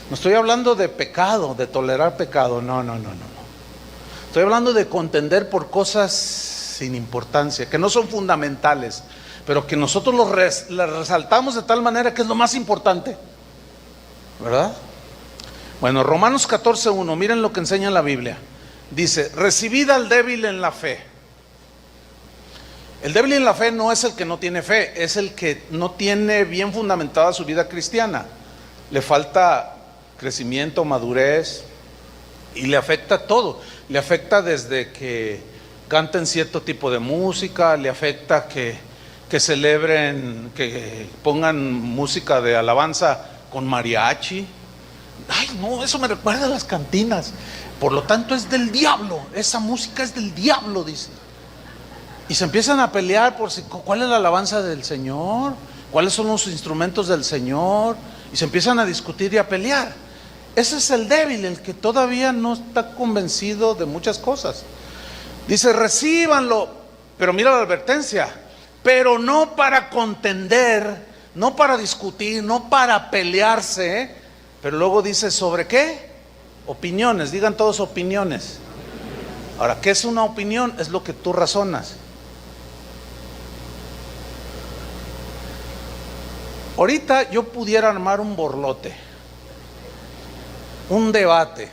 No estoy hablando de pecado, de tolerar pecado, no. Estoy hablando de contender por cosas sin importancia, que no son fundamentales, pero que nosotros las resaltamos de tal manera que es lo más importante, ¿verdad? Bueno, Romanos 14:1, miren lo que enseña la Biblia. Dice, recibid al débil en la fe. El débil en la fe no es el que no tiene fe, es el que no tiene bien fundamentada su vida cristiana. Le falta crecimiento, madurez, y le afecta todo. Le afecta desde que canten cierto tipo de música, le afecta que celebren, que pongan música de alabanza con mariachi. Ay no, eso me recuerda a las cantinas. Por lo tanto es del diablo, esa música es del diablo, dice. Y se empiezan a pelear por cuál es la alabanza del Señor, cuáles son los instrumentos del Señor, y se empiezan a discutir y a pelear. Ese es el débil, el que todavía no está convencido de muchas cosas. Dice, recíbanlo, pero mira la advertencia, pero no para contender, no para discutir, no para pelearse, pero luego dice, ¿sobre qué? Opiniones, digan todos opiniones. Ahora, ¿qué es una opinión? Es lo que tú razonas. Ahorita yo pudiera armar un borlote, un debate.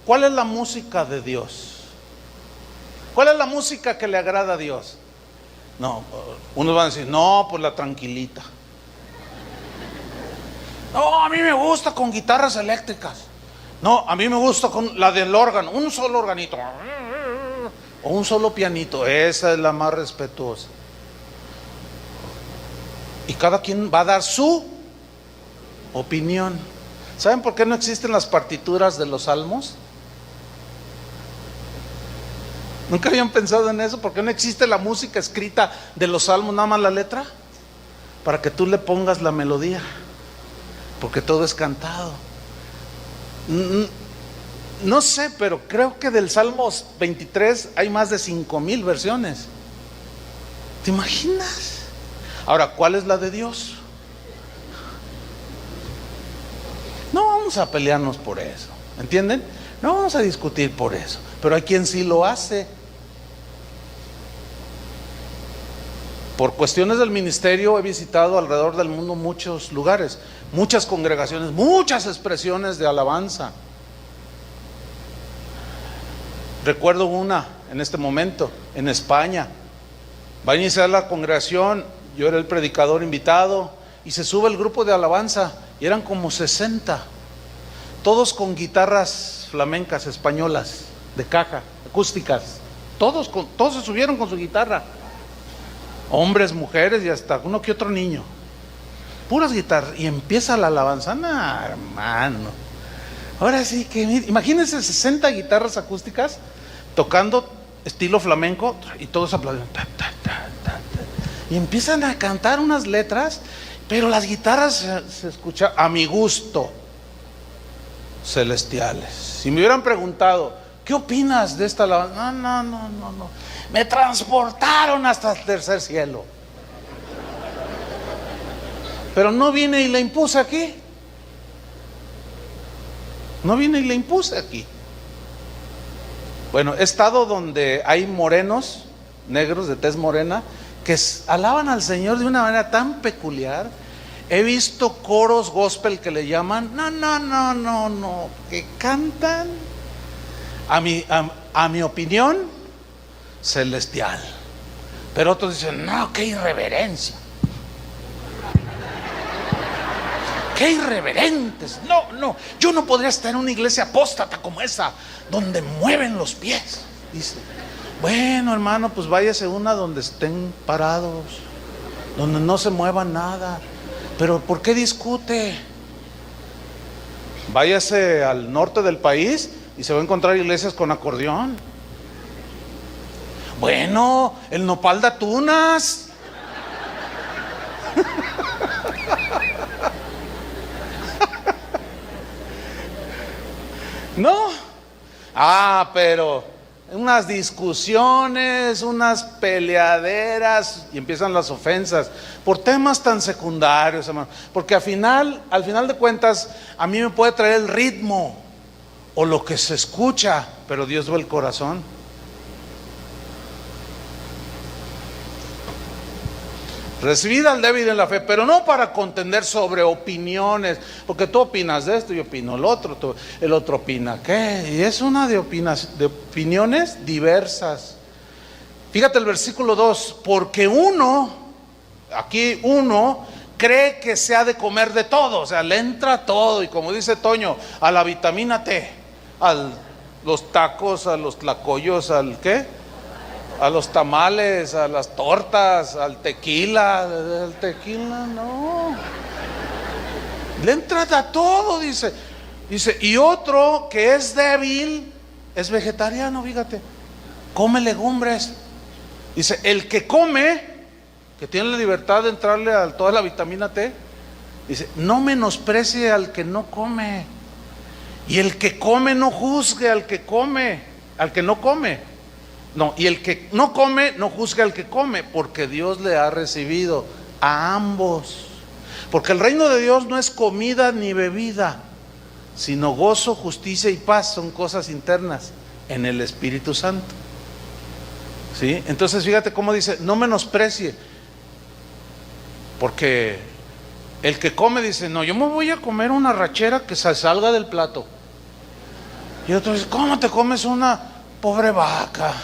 ¿Cuál es la música de Dios? ¿Cuál es la música que le agrada a Dios? No, unos van a decir, no, pues la tranquilita. No, a mí me gusta con guitarras eléctricas. No, a mí me gusta con la del órgano, un solo organito. o un solo pianito, esa es la más respetuosa. Y cada quien va a dar su opinión. ¿Saben por qué no existen las partituras de los salmos? ¿Nunca habían pensado en eso? ¿Por qué no existe la música escrita de los salmos, nada más la letra? Para que tú le pongas la melodía, porque todo es cantado. No sé, pero creo que del Salmo 23 hay más de 5,000 versiones. ¿Te imaginas? Ahora, ¿cuál es la de Dios? No vamos a pelearnos por eso, ¿entienden? No vamos a discutir por eso, pero hay quien sí lo hace. Por cuestiones del ministerio he visitado alrededor del mundo muchos lugares, muchas congregaciones, muchas expresiones de alabanza. Recuerdo una en este momento, en España. Va a iniciar la congregación, yo era el predicador invitado, y se sube el grupo de alabanza, y eran como 60, todos con guitarras flamencas españolas, de caja, acústicas, todos se subieron con su guitarra, hombres, mujeres y hasta uno que otro niño, puras guitarras, y empieza la alabanza. No, hermano, ahora sí que, imagínense 60 guitarras acústicas tocando estilo flamenco, y todos aplauden, y empiezan a cantar unas letras, pero las guitarras se escuchan a mi gusto, celestiales. Si me hubieran preguntado, ¿qué opinas de esta alabanza? No, me transportaron hasta el tercer cielo. Pero no vine y la impuse aquí. No vine y la impuse aquí. Bueno, he estado donde hay morenos, negros de tez morena, que alaban al Señor de una manera tan peculiar. He visto coros gospel que le llaman, no, que cantan, a mi opinión, celestial. Pero otros dicen, no, qué irreverencia. Qué irreverentes. No, yo no podría estar en una iglesia apóstata como esa, donde mueven los pies. Dice, bueno, hermano, pues váyase a una donde estén parados, donde no se mueva nada. Pero ¿por qué discute? Váyase al norte del país y se va a encontrar iglesias con acordeón. Bueno, el nopal de Tunas. No. Pero unas discusiones, unas peleaderas, y empiezan las ofensas por temas tan secundarios, hermano. Porque al final de cuentas, a mí me puede traer el ritmo o lo que se escucha, pero Dios ve el corazón. Recibid al débil en la fe, pero no para contender sobre opiniones, porque tú opinas de esto, yo opino lo otro, el otro opina qué, y es una de opiniones diversas. Fíjate el versículo 2, porque uno cree que se ha de comer de todo, o sea, le entra todo, y como dice Toño, a la vitamina T, a los tacos, a los tlacoyos, al ¿qué? A los tamales, a las tortas, al tequila. El tequila no. Le entra a todo, dice. Y otro que es débil, es vegetariano, fíjate. Come legumbres. Dice, el que come, que tiene la libertad de entrarle a toda la vitamina T, dice, no menosprecie al que no come. Y el que come no juzgue al que come, al que no come. No, y el que no come, no juzga al que come, porque Dios le ha recibido a ambos. Porque el reino de Dios no es comida ni bebida, sino gozo, justicia y paz, son cosas internas en el Espíritu Santo. ¿Sí? Entonces fíjate cómo dice, no menosprecie, porque el que come dice, no, yo me voy a comer una rachera que se salga del plato. Y otro dice, ¿cómo te comes una pobre vaca?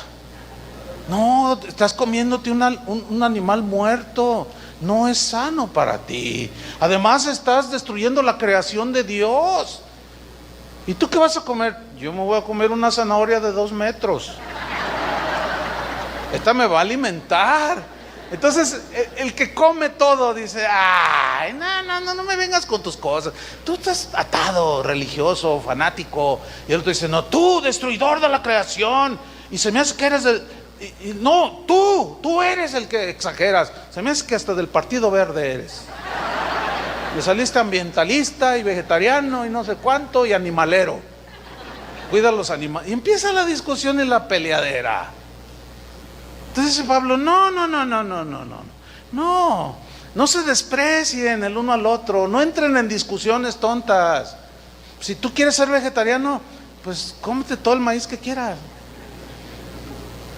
No, estás comiéndote un animal muerto. No es sano para ti. Además estás destruyendo la creación de Dios. ¿Y tú qué vas a comer? Yo me voy a comer una zanahoria de 2 metros. esta me va a alimentar. Entonces el que come todo dice, ay, no me vengas con tus cosas. Tú estás atado, religioso, fanático. Y el otro dice, no, tú, destruidor de la creación. Y se me hace que eres no, tú eres el que exageras. Se me hace que hasta del Partido Verde eres. Le saliste ambientalista y vegetariano y no sé cuánto y animalero. Cuida los animales. Y empieza la discusión y la peleadera. Entonces dice Pablo, no se desprecien el uno al otro, no entren en discusiones tontas. Si tú quieres ser vegetariano, pues cómete todo el maíz que quieras,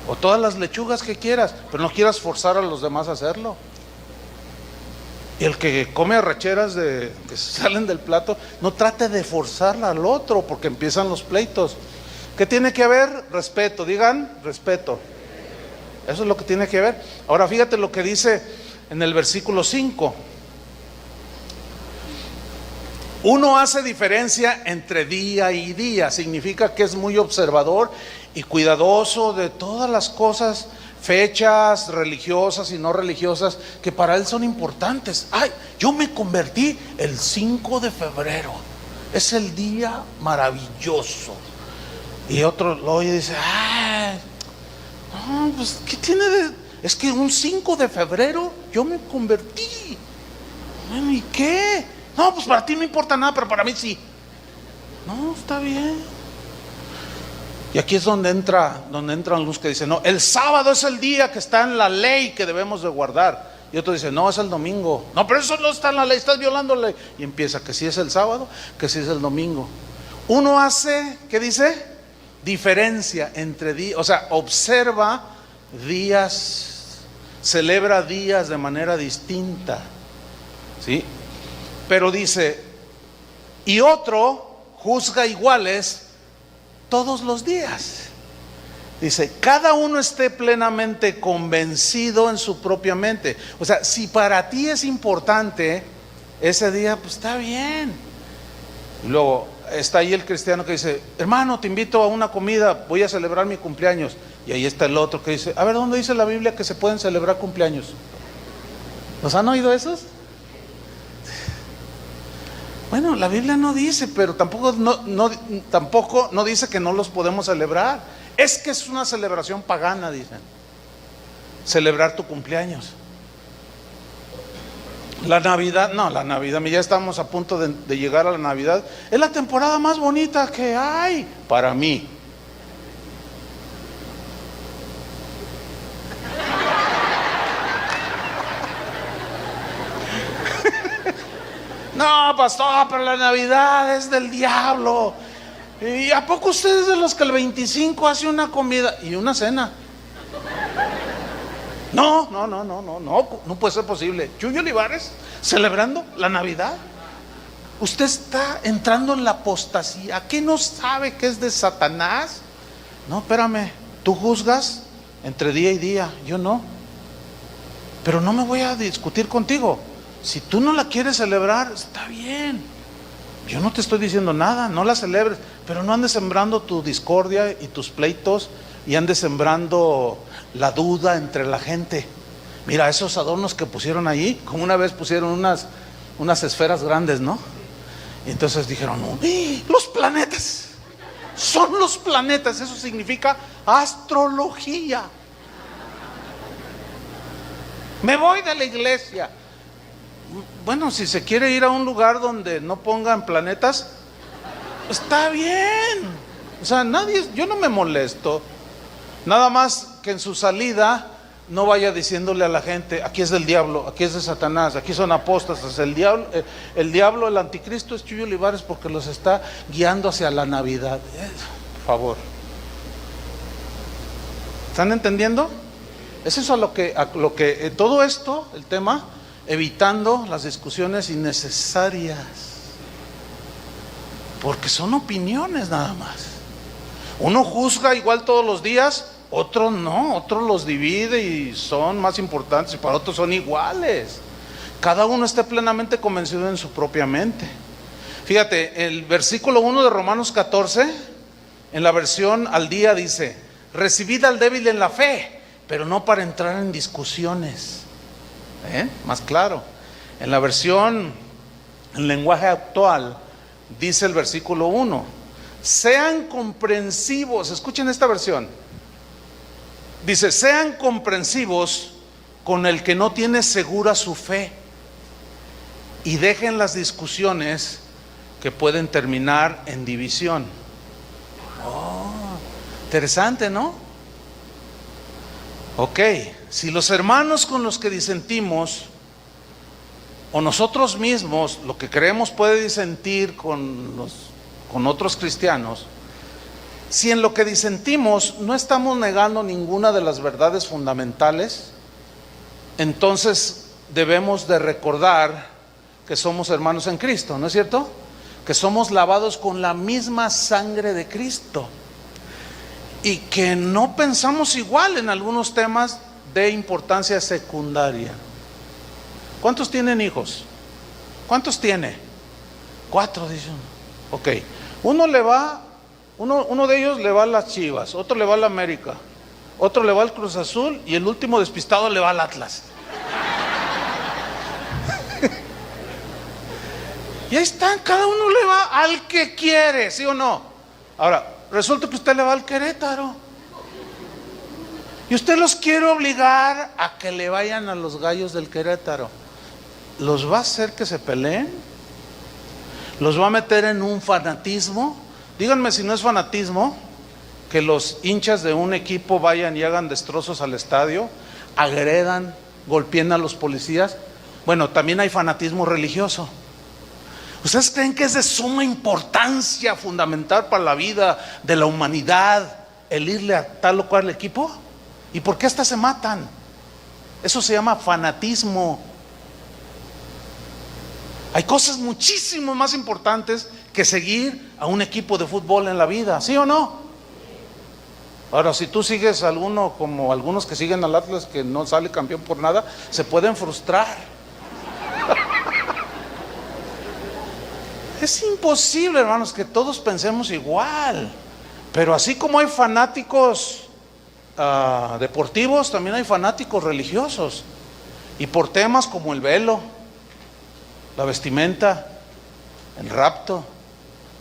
o todas las lechugas que quieras, pero no quieras forzar a los demás a hacerlo. Y el que come arracheras que salen del plato, no trate de forzarla al otro, porque empiezan los pleitos. ¿Qué tiene que haber? Respeto, digan, respeto. Eso es lo que tiene que ver. Ahora fíjate lo que dice en el versículo 5. Uno hace diferencia entre día y día. Significa que es muy observador y cuidadoso de todas las cosas, fechas religiosas y no religiosas, que para él son importantes. Ay, yo me convertí el 5 de febrero. Es el día maravilloso. Y otro lo oye y dice, ay, no, pues ¿qué tiene de...? Es que un 5 de febrero yo me convertí. ¿Y qué? No, pues para ti no importa nada, pero para mí sí. No, está bien. Y aquí es donde entran los que dicen, no, el sábado es el día que está en la ley que debemos de guardar. Y otro dice, no, es el domingo. No, pero eso no está en la ley, estás violando la ley. Y empieza que sí es el sábado, que sí es el domingo. Uno hace, ¿qué dice? Diferencia entre días, o sea, observa días, celebra días de manera distinta, ¿sí? Pero dice, y otro juzga iguales todos los días. Dice, cada uno esté plenamente convencido en su propia mente. O sea, si para ti es importante ese día, pues está bien. Y luego está ahí el cristiano que dice, hermano, te invito a una comida, voy a celebrar mi cumpleaños. Y ahí está el otro que dice, a ver, ¿dónde dice la Biblia que se pueden celebrar cumpleaños? ¿Los han oído esos? Bueno, la Biblia no dice, pero tampoco no dice que no los podemos celebrar. Es que es una celebración pagana, dicen. Celebrar tu cumpleaños. La Navidad, ya estamos a punto de llegar a la Navidad. Es la temporada más bonita que hay para mí. No, pastor, pero la Navidad es del diablo. ¿Y a poco ustedes de los que el 25 hace una comida y una cena? No puede ser posible. Chuyo Olivares celebrando la Navidad. Usted está entrando en la apostasía. ¿Qué no sabe que es de Satanás? No, espérame, tú juzgas entre día y día, yo no. Pero no me voy a discutir contigo. Si tú no la quieres celebrar, está bien. Yo no te estoy diciendo nada, no la celebres, pero no andes sembrando tu discordia y tus pleitos y andes sembrando la duda entre la gente. Mira, esos adornos que pusieron ahí, como una vez pusieron unas esferas grandes, ¿no? Y entonces dijeron, no, los planetas, son los planetas, eso significa astrología. Me voy de la iglesia. Bueno, si se quiere ir a un lugar donde no pongan planetas, está bien. O sea, yo no me molesto. Nada más que en su salida no vaya diciéndole a la gente, aquí es del diablo, aquí es de Satanás, aquí son apóstatas. El diablo, el anticristo es Chuyo Olivares porque los está guiando hacia la Navidad. Por favor. ¿Están entendiendo? Es eso a lo que todo esto, el tema, evitando las discusiones innecesarias, porque son opiniones nada más. Uno juzga igual todos los días, otro no, otro los divide y son más importantes, y para otros son iguales. Cada uno esté plenamente convencido en su propia mente. Fíjate, el versículo 1 de Romanos 14, en la versión al día dice, recibid al débil en la fe pero no para entrar en discusiones. Más claro, en la versión en lenguaje actual dice el versículo 1: sean comprensivos. Escuchen esta versión. Dice: sean comprensivos con el que no tiene segura su fe, y dejen las discusiones que pueden terminar en división. Interesante, ¿no? Ok, si los hermanos con los que disentimos, o nosotros mismos, lo que creemos puede disentir con otros cristianos, si en lo que disentimos no estamos negando ninguna de las verdades fundamentales, entonces debemos de recordar que somos hermanos en Cristo, ¿no es cierto? Que somos lavados con la misma sangre de Cristo, y que no pensamos igual en algunos temas de importancia secundaria. ¿Cuántos tienen hijos? ¿Cuántos tiene? 4, dicen. Ok, uno de ellos le va a las Chivas, otro le va a la América, otro le va al Cruz Azul, y el último despistado le va al Atlas. Y ahí están, cada uno le va al que quiere, ¿sí o no? Ahora, resulta que usted le va al Querétaro, y usted los quiere obligar a que le vayan a los Gallos del Querétaro. ¿Los va a hacer que se peleen? ¿Los va a meter en un fanatismo? Díganme si no es fanatismo que los hinchas de un equipo vayan y hagan destrozos al estadio, agredan, golpeen a los policías. Bueno, también hay fanatismo religioso. ¿Ustedes creen que es de suma importancia, fundamental para la vida de la humanidad, el irle a tal o cual equipo? ¿Y por qué hasta se matan? Eso se llama fanatismo. Hay cosas muchísimo más importantes que seguir a un equipo de fútbol en la vida, ¿sí o no? Ahora, si tú sigues a alguno, como algunos que siguen al Atlas, que no sale campeón por nada, se pueden frustrar. Es imposible, hermanos, que todos pensemos igual. Pero así como hay fanáticos deportivos, también hay fanáticos religiosos. Y por temas como el velo, la vestimenta, el rapto,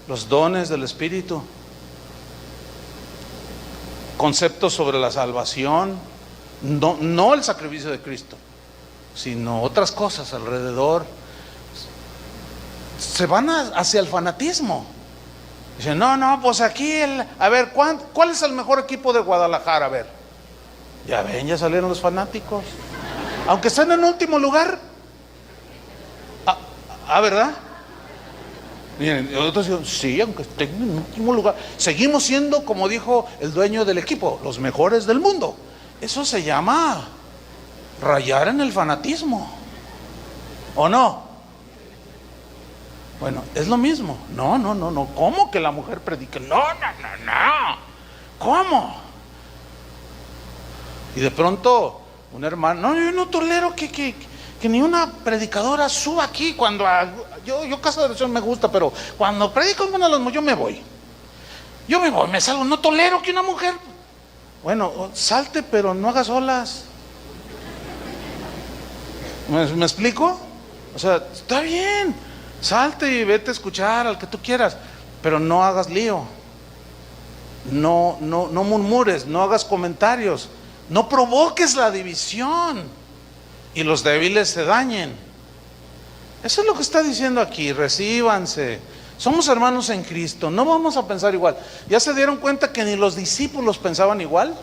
los dones del Espíritu, conceptos sobre la salvación, no el sacrificio de Cristo, sino otras cosas alrededor, se van hacia el fanatismo. Dicen: no, pues aquí a ver, ¿cuál es el mejor equipo de Guadalajara? A ver, ya ven, ya salieron los fanáticos, aunque estén en último lugar. ¿Verdad? Miren, otros dicen: sí, aunque estén en último lugar, seguimos siendo, como dijo el dueño del equipo, los mejores del mundo. Eso se llama rayar en el fanatismo, ¿o no? Bueno, es lo mismo. No. ¿Cómo que la mujer predique? No. ¿Cómo? Y de pronto un hermano: no, yo no tolero que ni una predicadora suba aquí. Cuando yo casa de oración me gusta, pero cuando predico en una de las yo me voy, me salgo. No tolero que una mujer. Bueno, salte, pero no hagas olas. ¿Me explico? O sea, está bien, salte y vete a escuchar al que tú quieras, pero no hagas lío, no murmures, no hagas comentarios, no provoques la división y los débiles se dañen. Eso es lo que está diciendo aquí. Recíbanse, somos hermanos en Cristo, no vamos a pensar igual. ¿Ya se dieron cuenta que ni los discípulos pensaban igual?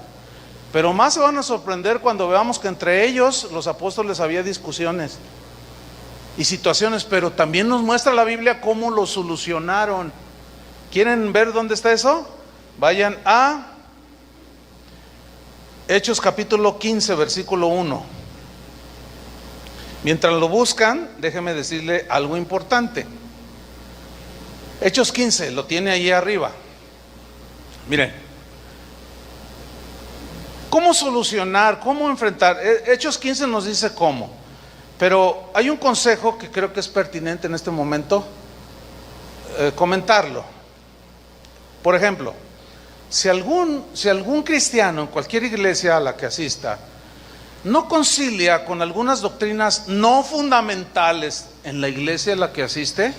Pero más se van a sorprender cuando veamos que entre ellos, los apóstoles, había discusiones y situaciones, pero también nos muestra la Biblia cómo lo solucionaron. ¿Quieren ver dónde está eso? Vayan a Hechos capítulo 15, versículo 1. Mientras lo buscan, déjeme decirle algo importante. Hechos 15, lo tiene ahí arriba. Miren, ¿cómo solucionar? ¿Cómo enfrentar? Hechos 15 nos dice cómo. Pero hay un consejo que creo que es pertinente en este momento comentarlo. Por ejemplo, Si algún cristiano en cualquier iglesia a la que asista no concilia con algunas doctrinas no fundamentales en la iglesia a la que asiste,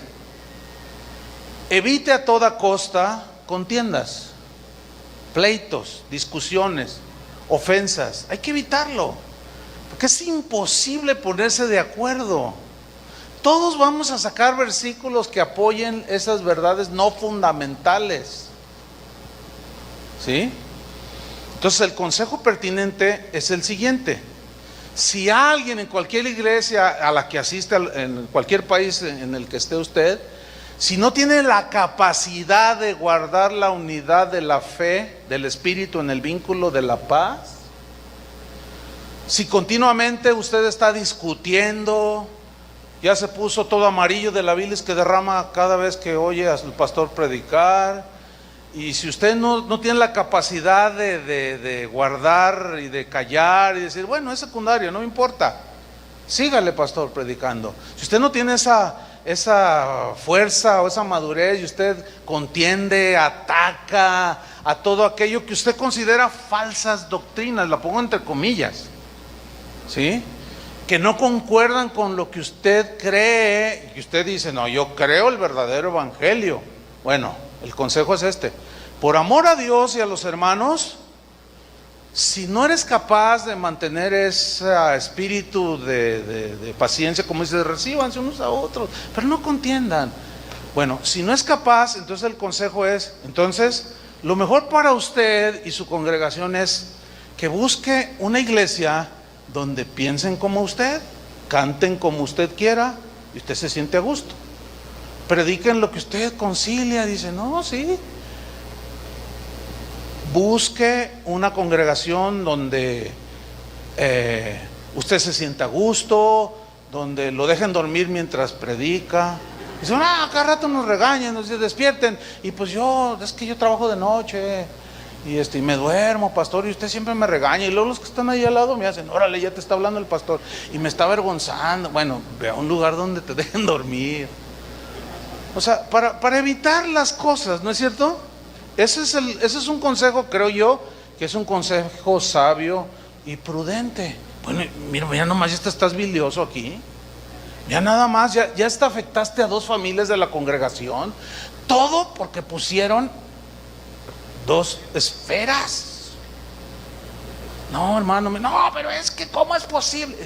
evite a toda costa contiendas, pleitos, discusiones, ofensas. Hay que evitarlo, porque es imposible ponerse de acuerdo. Todos vamos a sacar versículos que apoyen esas verdades no fundamentales, ¿sí? Entonces el consejo pertinente es el siguiente: si alguien en cualquier iglesia a la que asiste, en cualquier país en el que esté usted, si no tiene la capacidad de guardar la unidad de la fe, del espíritu en el vínculo de la paz, si continuamente usted está discutiendo, ya se puso todo amarillo de la bilis que derrama cada vez que oye al pastor predicar, y si usted no tiene la capacidad de guardar y de callar y decir, bueno, es secundario, no me importa, sígale pastor predicando. Si usted no tiene esa fuerza o esa madurez y usted contiende, ataca a todo aquello que usted considera falsas doctrinas, la pongo entre comillas, ¿sí?, que no concuerdan con lo que usted cree, y usted dice, no, yo creo el verdadero evangelio. Bueno, el consejo es este: por amor a Dios y a los hermanos, si no eres capaz de mantener ese espíritu de paciencia, como dice, recíbanse unos a otros, pero no contiendan. Bueno, si no es capaz, entonces el consejo es, entonces, lo mejor para usted y su congregación es que busque una iglesia donde piensen como usted, canten como usted quiera y usted se siente a gusto. Prediquen lo que usted concilia, dice, no, sí. Busque una congregación donde usted se sienta a gusto, donde lo dejen dormir mientras predica. Dice, cada rato nos regañan, nos despierten, y pues es que yo trabajo de noche y me duermo, pastor, y usted siempre me regaña, y luego los que están ahí al lado me hacen, órale, ya te está hablando el pastor, y me está avergonzando. Bueno, ve a un lugar donde te dejen dormir. O sea, para evitar las cosas, ¿no es cierto? Ese es un consejo, creo yo, que es un consejo sabio y prudente. Bueno, mira nomás, ya estás bilioso aquí. Ya nada más, ya hasta afectaste a 2 familias de la congregación. Todo porque pusieron 2 esferas. No, hermano, no, pero es que ¿cómo es posible?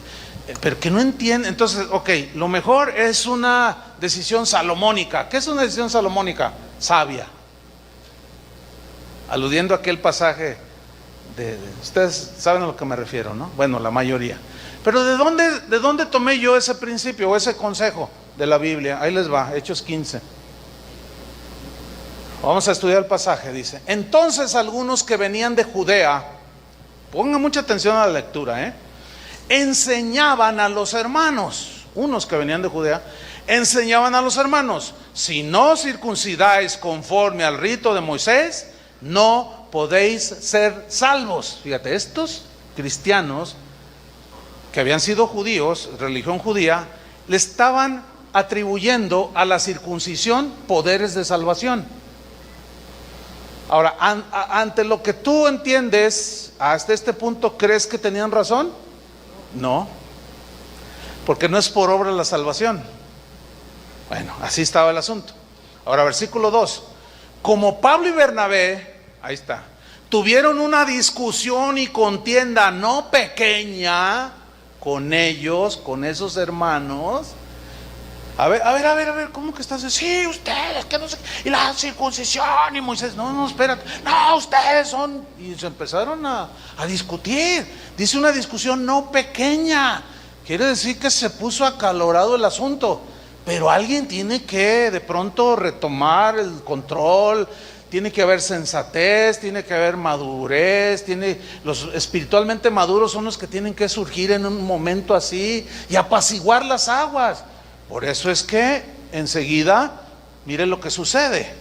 Pero que no entiende. Entonces, ok, lo mejor es una decisión salomónica. ¿Qué es una decisión salomónica? Sabia. Aludiendo a aquel pasaje ustedes saben a lo que me refiero, ¿no? Bueno, la mayoría. Pero ¿de dónde tomé yo ese principio o ese consejo de la Biblia? Ahí les va, Hechos 15. Vamos a estudiar el pasaje, dice: entonces algunos que venían de Judea, pongan mucha atención a la lectura, enseñaban a los hermanos, unos que venían de Judea, enseñaban a los hermanos, si no circuncidáis conforme al rito de Moisés, no podéis ser salvos. Fíjate, estos cristianos que habían sido judíos, religión judía, le estaban atribuyendo a la circuncisión poderes de salvación. Ahora, ante lo que tú entiendes, hasta este punto, ¿crees que tenían razón? No, porque no es por obra la salvación. Bueno, así estaba el asunto. Ahora, versículo 2. Como Pablo y Bernabé, ahí está, tuvieron una discusión y contienda no pequeña con ellos, con esos hermanos. A ver, ¿cómo que estás? Sí, ustedes, que no sé, y la circuncisión, y Moisés, no, espérate, no, ustedes son, y se empezaron a discutir. Dice una discusión no pequeña, quiere decir que se puso acalorado el asunto, pero alguien tiene que de pronto retomar el control. Tiene que haber sensatez, tiene que haber madurez, los espiritualmente maduros son los que tienen que surgir en un momento así y apaciguar las aguas. Por eso es que enseguida, mire lo que sucede.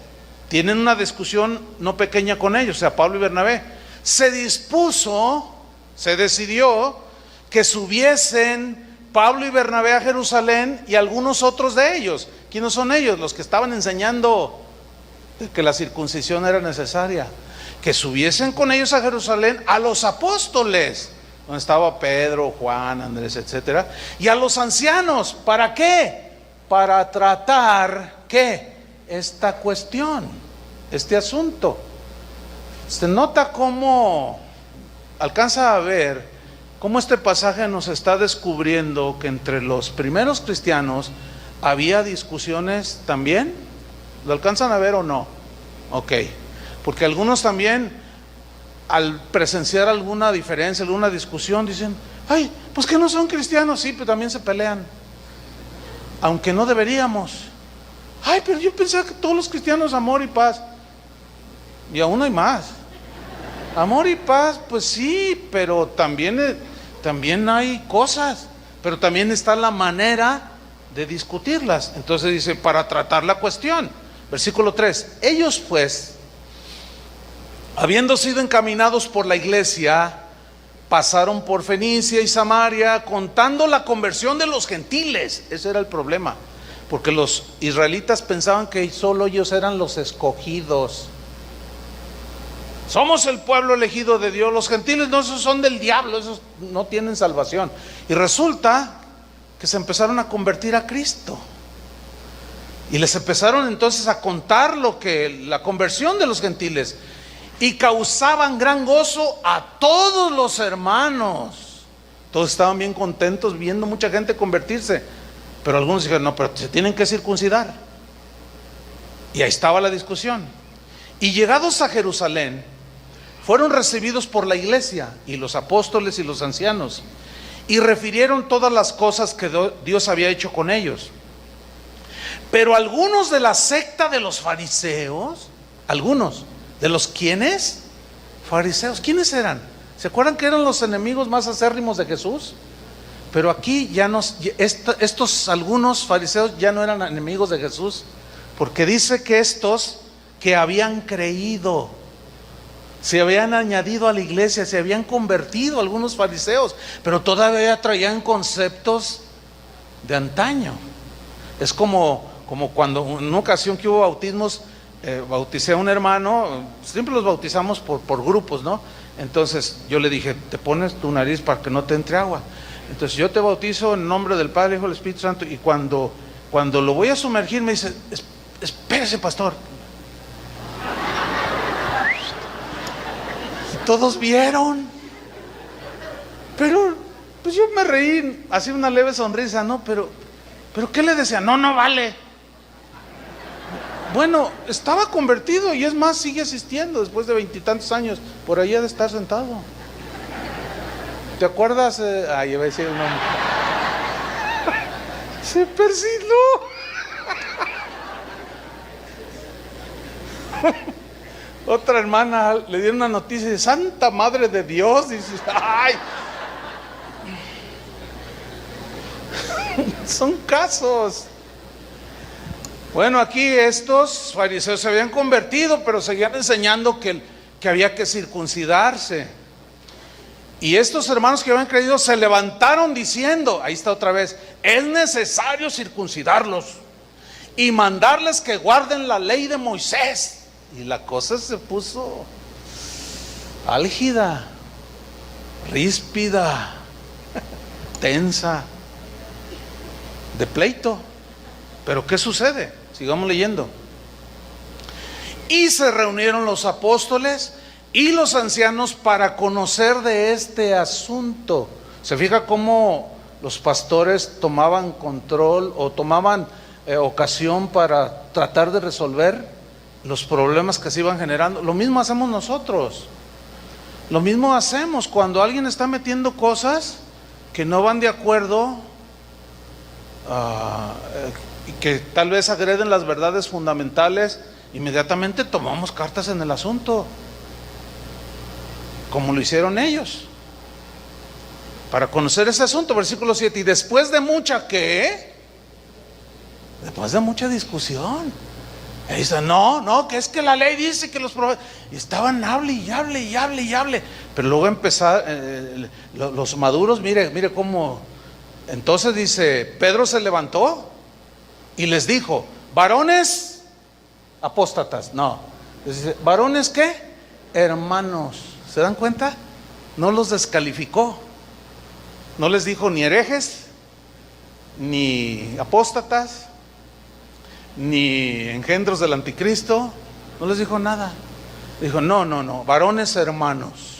Tienen una discusión no pequeña con ellos, o sea, Pablo y Bernabé. Se decidió que subiesen Pablo y Bernabé a Jerusalén y algunos otros de ellos. ¿Quiénes son ellos? Los que estaban enseñando que la circuncisión era necesaria. que subiesen con ellos a Jerusalén a los apóstoles, donde estaba Pedro, Juan, Andrés, etcétera, y a los ancianos. ¿Para qué? Para tratar, ¿qué? Esta cuestión, este asunto. Se nota cómo alcanza a ver cómo este pasaje nos está descubriendo que entre los primeros cristianos había discusiones también. ¿Lo alcanzan a ver o no? Ok, porque algunos también, al presenciar alguna diferencia, alguna discusión, dicen: ay, pues que no son cristianos. Sí, pero también se pelean, aunque no deberíamos. Ay, pero yo pensaba que todos los cristianos amor y paz. Y aún hay más. Amor y paz, pues sí, pero también hay cosas, pero también está la manera de discutirlas. Entonces dice, para tratar la cuestión. Versículo 3, ellos pues, habiendo sido encaminados por la iglesia, pasaron por Fenicia y Samaria, contando la conversión de los gentiles. Ese era el problema, porque los israelitas pensaban que solo ellos eran los escogidos. Somos el pueblo elegido de Dios. Los gentiles no, esos son del diablo, esos no tienen salvación. Y resulta que se empezaron a convertir a Cristo, y les empezaron entonces a contar la conversión de los gentiles, y causaban gran gozo a todos los hermanos. Todos estaban bien contentos viendo mucha gente convertirse, pero algunos dijeron: no, pero se tienen que circuncidar. Y ahí estaba la discusión. Y llegados a Jerusalén, fueron recibidos por la iglesia y los apóstoles y los ancianos, y refirieron todas las cosas que Dios había hecho con ellos. Pero algunos de la secta de los fariseos, algunos de los ¿quiénes? Fariseos. ¿Quiénes eran? ¿Se acuerdan que eran los enemigos más acérrimos de Jesús? Pero aquí ya estos algunos fariseos ya no eran enemigos de Jesús, porque dice que estos que habían creído, se habían añadido a la iglesia, se habían convertido algunos fariseos, pero todavía traían conceptos de antaño. Es como cuando en una ocasión que hubo bautismos, bauticé a un hermano. Siempre los bautizamos por grupos, ¿no? Entonces yo le dije: te pones tu nariz para que no te entre agua. Entonces yo te bautizo en nombre del Padre, Hijo y del Espíritu Santo. Y cuando lo voy a sumergir me dice: espérese, pastor. Y todos vieron, pero pues yo me reí, así una leve sonrisa, ¿no? Pero ¿qué le decía? No vale. Bueno, estaba convertido, y es más, sigue asistiendo después de 20 y tantos años. Por ahí ha de estar sentado. ¿Te acuerdas? Iba a decir un nombre. Se persinó. Otra hermana le dieron una noticia de Santa Madre de Dios. Dice: ay. Son casos. Bueno, aquí estos fariseos se habían convertido, pero seguían enseñando que había que circuncidarse. Y estos hermanos que habían creído se levantaron diciendo, ahí está otra vez: es necesario circuncidarlos y mandarles que guarden la ley de Moisés. Y la cosa se puso álgida, ríspida, tensa, de pleito. Pero ¿qué sucede? Sigamos leyendo. Y se reunieron los apóstoles y los ancianos para conocer de este asunto. ¿Se fija cómo los pastores tomaban control o tomaban ocasión para tratar de resolver los problemas que se iban generando? Lo mismo hacemos nosotros. Lo mismo hacemos cuando alguien está metiendo cosas que no van de acuerdo, y que tal vez agreden las verdades fundamentales. Inmediatamente tomamos cartas en el asunto, como lo hicieron ellos, para conocer ese asunto. Versículo 7, y después de mucha discusión, y dicen: no, que es que la ley dice que los profetas, y estaban hable y hable, pero luego empezaron los maduros. mire cómo. Entonces dice, Pedro se levantó y les dijo: varones apóstatas, no, dice: varones ¿qué? hermanos. ¿Se dan cuenta? No los descalificó. No les dijo ni herejes, ni apóstatas, ni engendros del anticristo. No les dijo nada. Dijo, no, varones hermanos.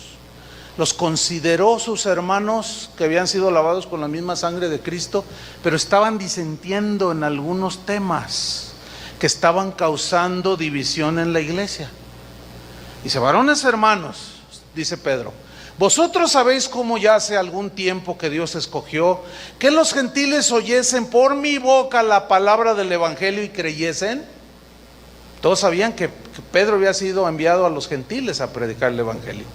Los consideró sus hermanos que habían sido lavados con la misma sangre de Cristo, pero estaban disentiendo en algunos temas que estaban causando división en la iglesia. Dice, varones hermanos, dice Pedro, vosotros sabéis cómo ya hace algún tiempo que Dios escogió que los gentiles oyesen por mi boca la palabra del evangelio y creyesen. Todos sabían que Pedro había sido enviado a los gentiles a predicar el evangelio.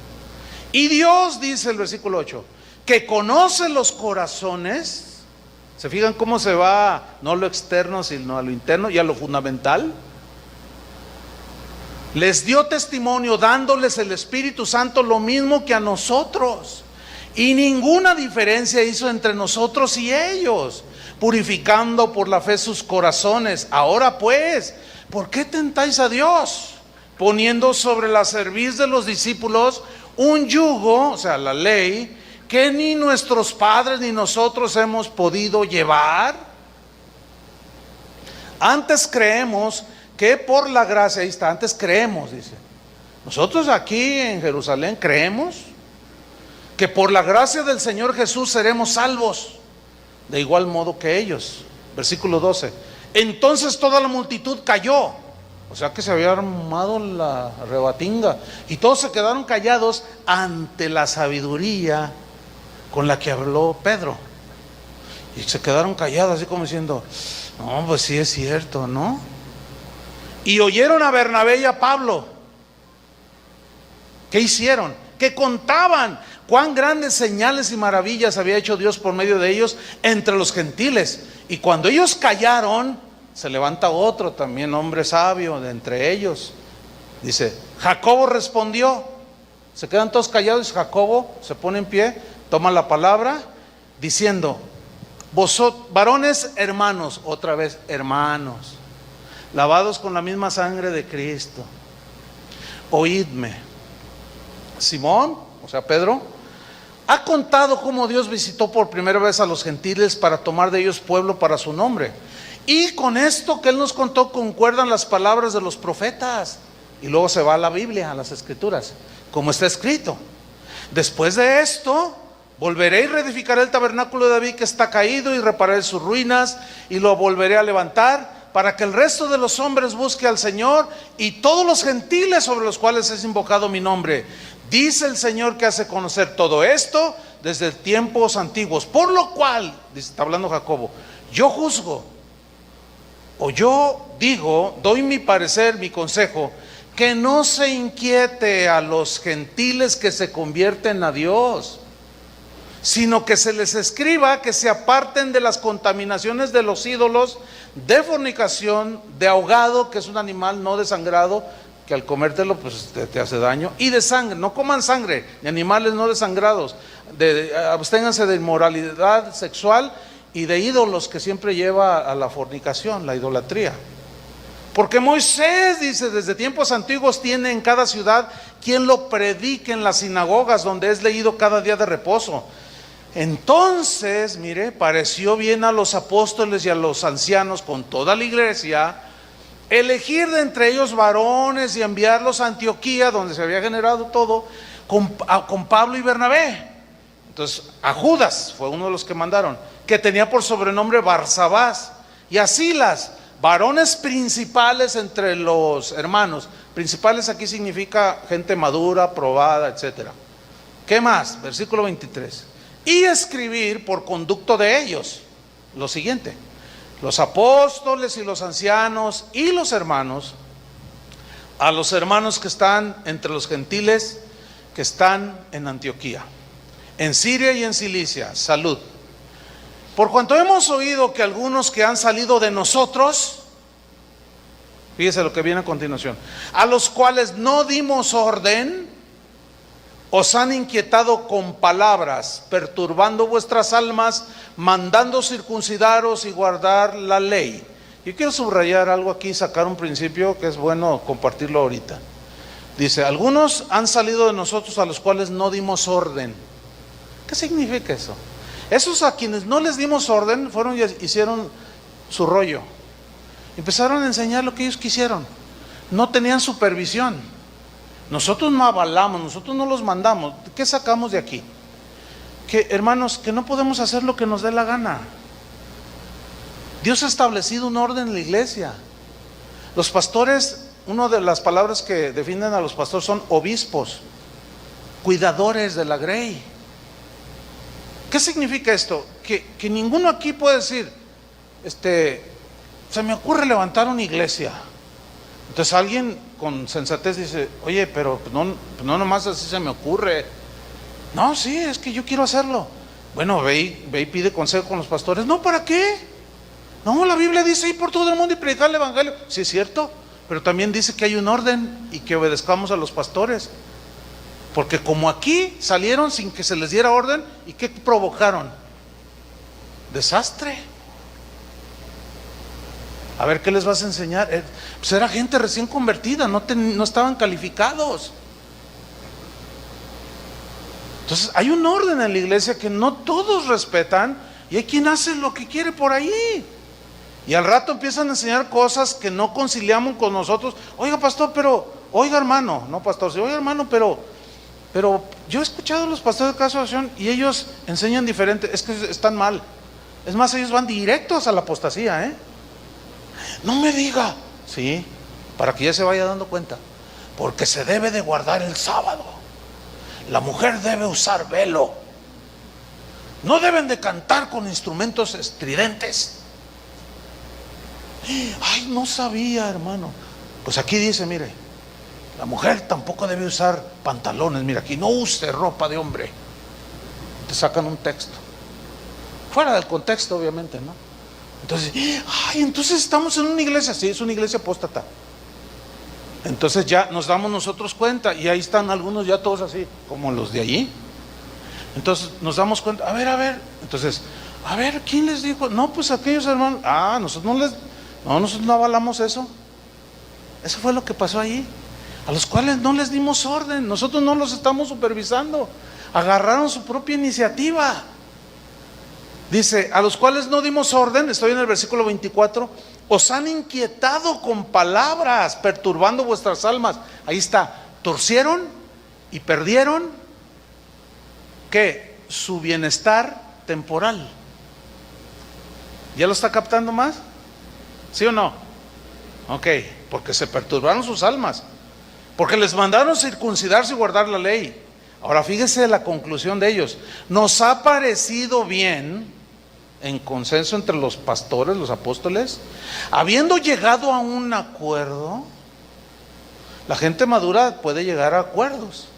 Y Dios, dice el versículo 8, que conoce los corazones. ¿Se fijan cómo se va no a lo externo sino a lo interno y a lo fundamental? Les dio testimonio dándoles el Espíritu Santo lo mismo que a nosotros, y ninguna diferencia hizo entre nosotros y ellos, purificando por la fe sus corazones. Ahora pues, ¿por qué tentáis a Dios? Poniendo sobre la cerviz de los discípulos un yugo, o sea, la ley, que ni nuestros padres ni nosotros hemos podido llevar. Antes creemos que por la gracia, ahí está, antes creemos, dice. Nosotros aquí en Jerusalén creemos que por la gracia del Señor Jesús seremos salvos, de igual modo que ellos. Versículo 12. Entonces toda la multitud cayó. O sea que se había armado la rebatinga y todos se quedaron callados ante la sabiduría con la que habló Pedro. Y se quedaron callados así como diciendo, no, pues sí es cierto, ¿no? Y oyeron a Bernabé y a Pablo. ¿Qué hicieron? Que contaban cuán grandes señales y maravillas había hecho Dios por medio de ellos entre los gentiles. Y cuando ellos callaron, se levanta otro también, hombre sabio de entre ellos. Dice, Jacobo respondió. Se quedan todos callados y Jacobo se pone en pie, toma la palabra, diciendo, vosotros, varones hermanos, otra vez hermanos, lavados con la misma sangre de Cristo, oídme. Simón, o sea Pedro, ha contado cómo Dios visitó por primera vez a los gentiles para tomar de ellos pueblo para su nombre. Y con esto que él nos contó concuerdan las palabras de los profetas. Y luego se va a la Biblia, a las Escrituras, como está escrito. Después de esto, volveré y reedificaré el tabernáculo de David que está caído, y repararé sus ruinas y lo volveré a levantar, para que el resto de los hombres busque al Señor y todos los gentiles sobre los cuales es invocado mi nombre. Dice el Señor que hace conocer todo esto desde tiempos antiguos. Por lo cual, está hablando Jacobo, yo juzgo, o yo digo, doy mi parecer, mi consejo, que no se inquiete a los gentiles que se convierten a Dios, sino que se les escriba que se aparten de las contaminaciones de los ídolos, de fornicación, de ahogado, que es un animal no desangrado, que al comértelo pues te hace daño, y de sangre. No coman sangre, ni animales no desangrados. Absténganse de inmoralidad sexual y de ídolos, que siempre lleva a la fornicación, la idolatría. Porque Moisés, dice, desde tiempos antiguos tiene en cada ciudad quien lo predique en las sinagogas, donde es leído cada día de reposo. Entonces, mire, pareció bien a los apóstoles y a los ancianos con toda la iglesia elegir de entre ellos varones y enviarlos a Antioquía, donde se había generado todo, con Pablo y Bernabé. Entonces a Judas fue uno de los que mandaron, que tenía por sobrenombre Barsabás, y a Silas, varones principales entre los hermanos. Principales aquí significa gente madura, probada, etcétera. ¿Qué más? Versículo 23. Y escribir por conducto de ellos lo siguiente: los apóstoles y los ancianos y los hermanos, a los hermanos que están entre los gentiles que están en Antioquía, en Siria y en Cilicia, salud. Por cuanto hemos oído que algunos que han salido de nosotros, fíjese lo que viene a continuación, a los cuales no dimos orden, os han inquietado con palabras, perturbando vuestras almas, mandando circuncidaros y guardar la ley. Yo quiero subrayar algo aquí, sacar un principio que es bueno compartirlo ahorita. Dice, algunos han salido de nosotros a los cuales no dimos orden. ¿Qué significa eso? Esos a quienes no les dimos orden fueron y hicieron su rollo. Empezaron a enseñar lo que ellos quisieron. No tenían supervisión. Nosotros no avalamos, nosotros no los mandamos. ¿Qué sacamos de aquí? Que, hermanos, que no podemos hacer lo que nos dé la gana. Dios ha establecido un orden en la iglesia. Los pastores, una de las palabras que definen a los pastores son obispos, cuidadores de la grey. ¿Qué significa esto? Que ninguno aquí puede decir, se me ocurre levantar una iglesia. Entonces alguien con sensatez dice, oye, pero no nomás así se me ocurre. No, sí, es que yo quiero hacerlo. Bueno, ve y pide consejo con los pastores. No, ¿para qué? No, la Biblia dice ir por todo el mundo y predicar el evangelio. Sí, es cierto, pero también dice que hay un orden y que obedezcamos a los pastores. Porque como aquí salieron sin que se les diera orden, ¿y qué provocaron? Desastre. A ver, ¿qué les vas a enseñar? Pues era gente recién convertida, no estaban calificados. Entonces hay un orden en la iglesia que no todos respetan, y hay quien hace lo que quiere por ahí. Y al rato empiezan a enseñar cosas que no conciliamos con nosotros. Oiga, pastor, oiga, hermano, no pastor, sí, oiga, hermano, pero yo he escuchado a los pastores de Casa de Oración y ellos enseñan diferente. Es que están mal. Es más, ellos van directos a la apostasía, No me diga. Sí, para que ya se vaya dando cuenta. Porque se debe de guardar el sábado. La mujer debe usar velo. No deben de cantar con instrumentos estridentes. Ay, no sabía, hermano. Pues aquí dice, mire, la mujer tampoco debe usar pantalones. Mira, aquí no use ropa de hombre. Te sacan un texto. Fuera del contexto, obviamente, ¿no? Entonces estamos en una iglesia. Sí, es una iglesia apóstata. Entonces ya nos damos nosotros cuenta. Y ahí están algunos ya todos así, como los de allí. Entonces nos damos cuenta. A ver. Entonces, ¿quién les dijo? No, pues aquellos hermanos. Nosotros no avalamos eso. Eso fue lo que pasó ahí. A los cuales no les dimos orden. Nosotros no los estamos supervisando. Agarraron su propia iniciativa. Dice, a los cuales no dimos orden, estoy en el versículo 24, os han inquietado con palabras, perturbando vuestras almas. Ahí está, torcieron y perdieron, ¿qué? Su bienestar temporal. ¿Ya lo está captando más? ¿Sí o no? Ok, porque se perturbaron sus almas, porque les mandaron circuncidarse y guardar la ley. Ahora fíjese la conclusión de ellos. Nos ha parecido bien, en consenso entre los pastores, los apóstoles, habiendo llegado a un acuerdo. La gente madura puede llegar a acuerdos.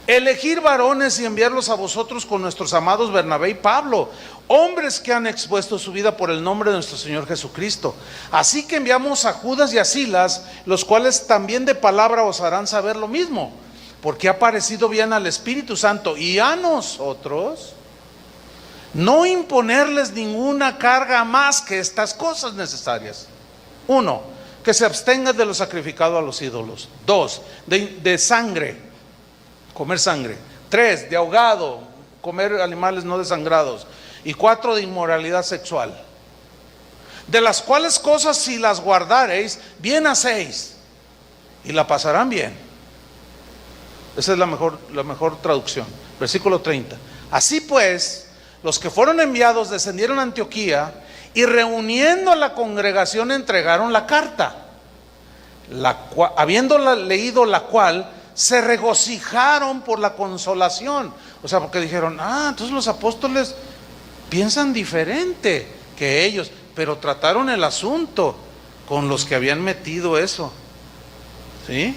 Elegir varones y enviarlos a vosotros con nuestros amados Bernabé y Pablo, hombres que han expuesto su vida por el nombre de nuestro Señor Jesucristo. Así que enviamos a Judas y a Silas, los cuales también de palabra os harán saber lo mismo, porque ha parecido bien al Espíritu Santo y a nosotros no imponerles ninguna carga más que estas cosas necesarias. 1, que se abstengan de lo sacrificado a los ídolos. 2, de sangre, comer sangre. 3, de ahogado, comer animales no desangrados. Y 4, de inmoralidad sexual. De las cuales cosas, si las guardareis, bien hacéis y la pasarán bien. Esa es la mejor traducción. Versículo 30. Así pues, los que fueron enviados descendieron a Antioquía y reuniendo a la congregación entregaron la carta, habiéndola leído la cual se regocijaron por la consolación. O sea, porque dijeron, entonces los apóstoles piensan diferente que ellos, pero trataron el asunto con los que habían metido eso. ¿Sí?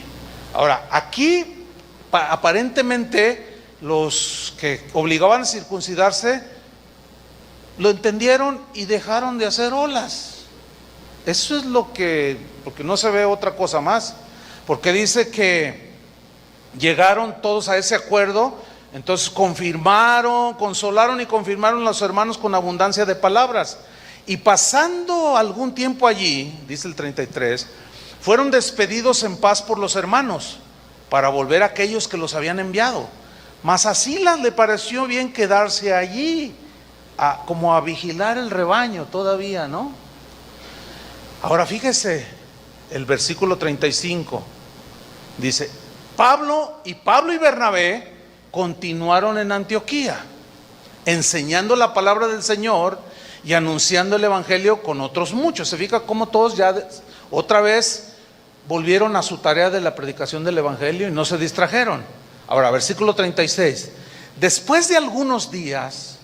Ahora, aquí aparentemente los que obligaban a circuncidarse lo entendieron y dejaron de hacer olas. Eso es porque no se ve otra cosa más, porque dice que llegaron todos a ese acuerdo. Entonces consolaron y confirmaron a los hermanos con abundancia de palabras. Y pasando algún tiempo allí, dice el 33, fueron despedidos en paz por los hermanos, para volver a aquellos que los habían enviado. Mas a Silas le pareció bien quedarse allí, como a vigilar el rebaño todavía, ¿no? Ahora fíjese, el versículo 35 dice: Pablo y Bernabé continuaron en Antioquía, enseñando la palabra del Señor y anunciando el evangelio con otros muchos. Se fija cómo todos ya otra vez volvieron a su tarea de la predicación del evangelio y no se distrajeron. Ahora, versículo 36. Después de algunos días,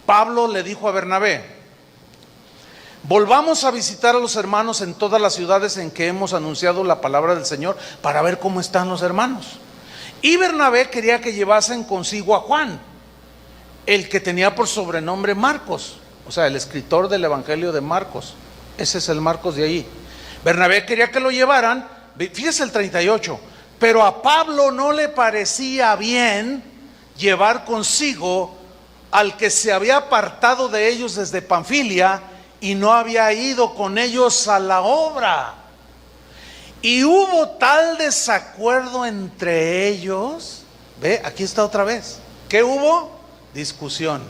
Pablo le dijo a Bernabé: volvamos a visitar a los hermanos en todas las ciudades en que hemos anunciado la palabra del Señor, para ver cómo están los hermanos. Y Bernabé quería que llevasen consigo a Juan, el que tenía por sobrenombre Marcos, o sea, el escritor del evangelio de Marcos. Ese es el Marcos de ahí. Bernabé quería que lo llevaran. Fíjese el 38. Pero a Pablo no le parecía bien llevar consigo al que se había apartado de ellos desde Panfilia y no había ido con ellos a la obra. Y hubo tal desacuerdo entre ellos. Ve, aquí está otra vez. ¿Qué hubo? Discusión.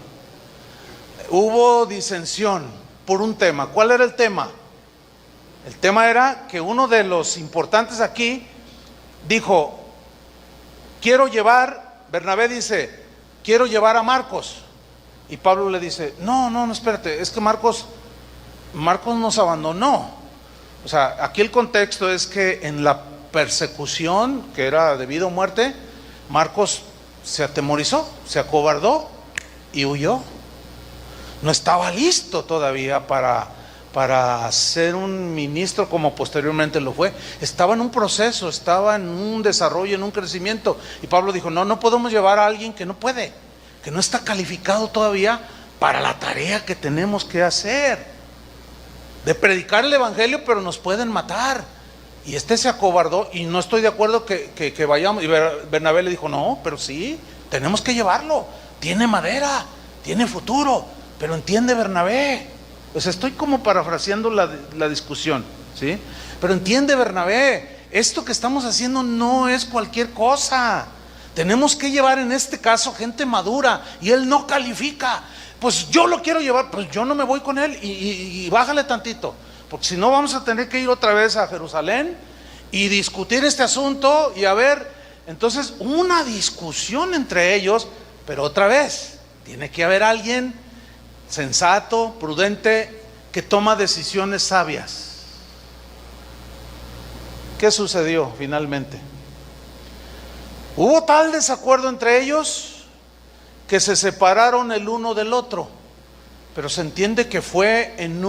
Hubo disensión por un tema. ¿Cuál era el tema? El tema era que uno de los importantes aquí dijo: Bernabé dice, quiero llevar a Marcos. Y Pablo le dice, no, espérate, es que Marcos nos abandonó. O sea, aquí el contexto es que en la persecución, que era de vida o muerte, Marcos se atemorizó, se acobardó y huyó. No estaba listo todavía para ser un ministro como posteriormente lo fue. Estaba en un proceso, estaba en un desarrollo, en un crecimiento. Y Pablo dijo, no podemos llevar a alguien que no puede, que no está calificado todavía para la tarea que tenemos que hacer, de predicar el evangelio, pero nos pueden matar. Y se acobardó, y no estoy de acuerdo que vayamos. Y Bernabé le dijo, no, pero sí, tenemos que llevarlo, tiene madera, tiene futuro. Pero entiende, Bernabé, pues estoy como parafraseando la discusión, ¿sí? Pero entiende, Bernabé, esto que estamos haciendo no es cualquier cosa. Tenemos que llevar en este caso gente madura, y él no califica. Pues yo lo quiero llevar, pues yo no me voy con él, y bájale tantito, porque si no vamos a tener que ir otra vez a Jerusalén y discutir este asunto. Y a ver, entonces una discusión entre ellos, pero otra vez tiene que haber alguien sensato, prudente, que toma decisiones sabias. ¿Qué sucedió finalmente? Hubo tal desacuerdo entre ellos que se separaron el uno del otro, pero se entiende que fue en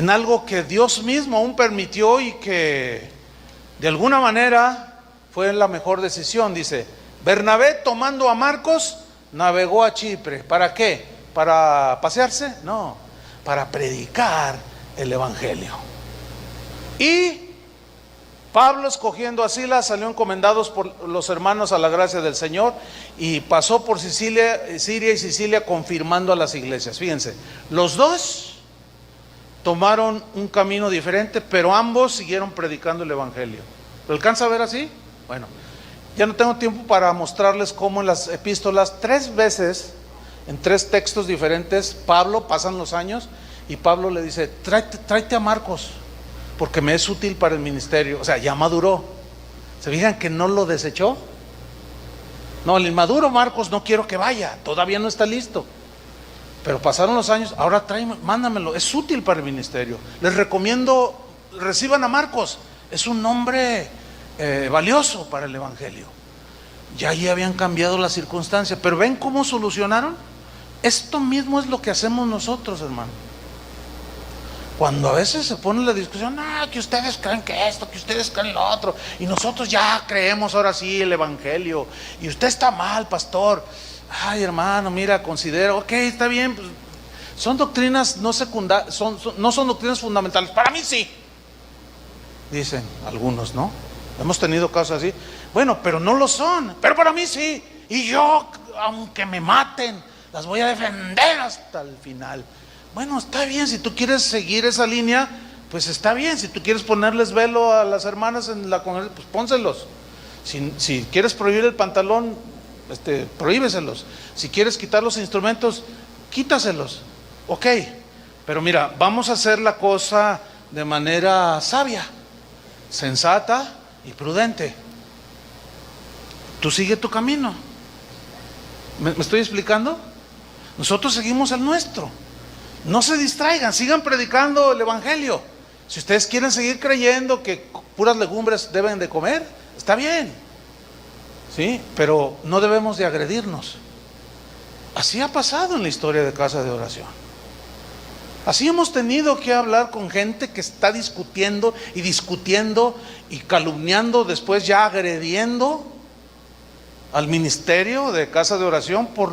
algo que Dios mismo aún permitió, y que de alguna manera fue la mejor decisión. Dice, Bernabé, tomando a Marcos, navegó a Chipre. ¿Para qué? ¿Para pasearse? No, para predicar el evangelio. Y Pablo, escogiendo a Silas, salió encomendados por los hermanos a la gracia del Señor, y pasó por Siria y Sicilia, confirmando a las iglesias. Fíjense, los dos tomaron un camino diferente, pero ambos siguieron predicando el evangelio. ¿Lo alcanza a ver así? Bueno, ya no tengo tiempo para mostrarles cómo en las epístolas 3 veces, en 3 textos diferentes, pasan los años y Pablo le dice, tráete a Marcos, porque me es útil para el ministerio. O sea, ya maduró. ¿Se fijan que no lo desechó? No, el inmaduro Marcos no quiero que vaya, todavía no está listo. Pero pasaron los años, ahora mándamelo, es útil para el ministerio. Les recomiendo, reciban a Marcos, es un nombre valioso para el evangelio. Ya ahí habían cambiado las circunstancias, pero ¿ven cómo solucionaron? Esto mismo es lo que hacemos nosotros, hermano. Cuando a veces se pone la discusión, que ustedes creen que esto, que ustedes creen lo otro, y nosotros ya creemos ahora sí el evangelio, y usted está mal, pastor. Ay, hermano, mira, considero, ok, está bien, pues, son doctrinas no secundarias, no son doctrinas fundamentales. Para mí sí, dicen algunos, ¿no? Hemos tenido casos así. Bueno, pero no lo son, pero para mí sí. Y yo, aunque me maten, las voy a defender hasta el final. Bueno, está bien, si tú quieres seguir esa línea, pues está bien. Si tú quieres ponerles velo a las hermanas en la congregación, pues pónselos. Si quieres prohibir el pantalón, prohíbeselos. Si quieres quitar los instrumentos, quítaselos. Ok, pero mira, vamos a hacer la cosa de manera sabia, sensata y prudente. Tú sigue tu camino. ¿Me estoy explicando? Nosotros seguimos el nuestro. No se distraigan, sigan predicando el evangelio. Si ustedes quieren seguir creyendo que puras legumbres deben de comer, está bien, ¿sí? Pero no debemos de agredirnos. Así ha pasado en la historia de Casa de Oración. Así hemos tenido que hablar con gente que está discutiendo y calumniando, después ya agrediendo al ministerio de Casa de Oración por